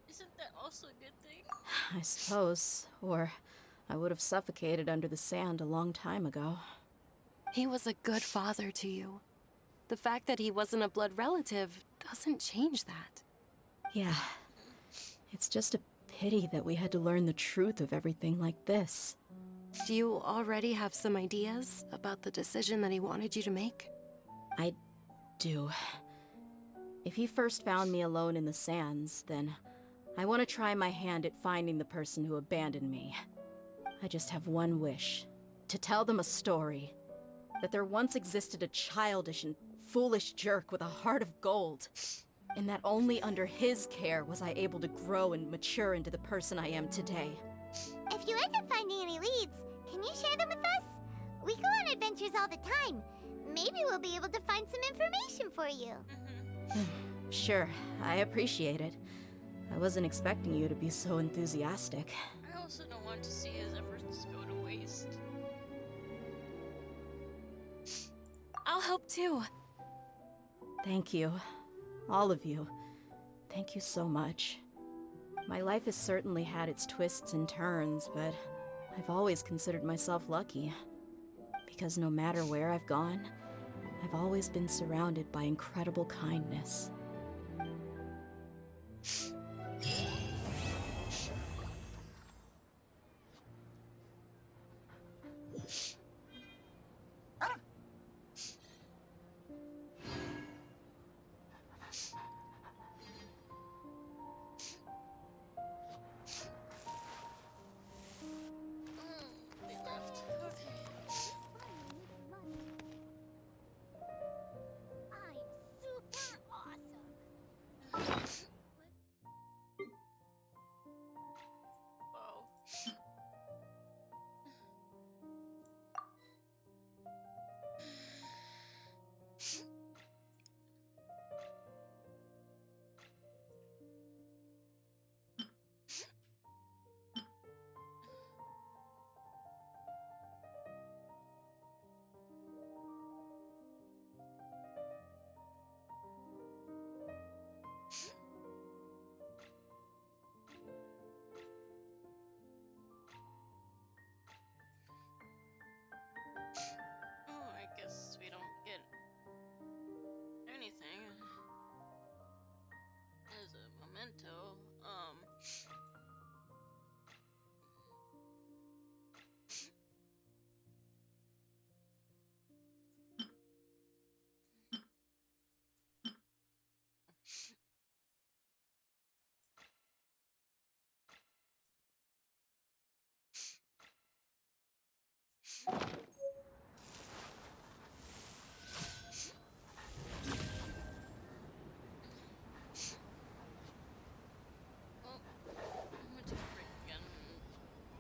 Isn't that also a good thing? I suppose, or I would have suffocated under the sand a long time ago. He was a good father to you. The fact that he wasn't a blood relative doesn't change that. Yeah. It's just a pity that we had to learn the truth of everything like this. Do you already have some ideas about the decision that he wanted you to make? I do. If he first found me alone in the sands, then I want to try my hand at finding the person who abandoned me. I just have one wish. To tell them a story. That there once existed a childish and foolish jerk with a heart of gold. and that only under his care was I able to grow and mature into the person I am today. If you end up finding any leads, can you share them with us? We go on adventures all the time. Maybe we'll be able to find some information for you. Sure, I appreciate it. I wasn't expecting you to be so enthusiastic. I also don't want to see his efforts go to waste. I'll help too. Thank you. All of you. Thank you so much. My life has certainly had its twists and turns, but I've always considered myself lucky. Because no matter where I've gone, I've always been surrounded by incredible kindness. They left. Okay. I'm super awesome. Whoa. Oh, I guess we don't get anything. As a memento.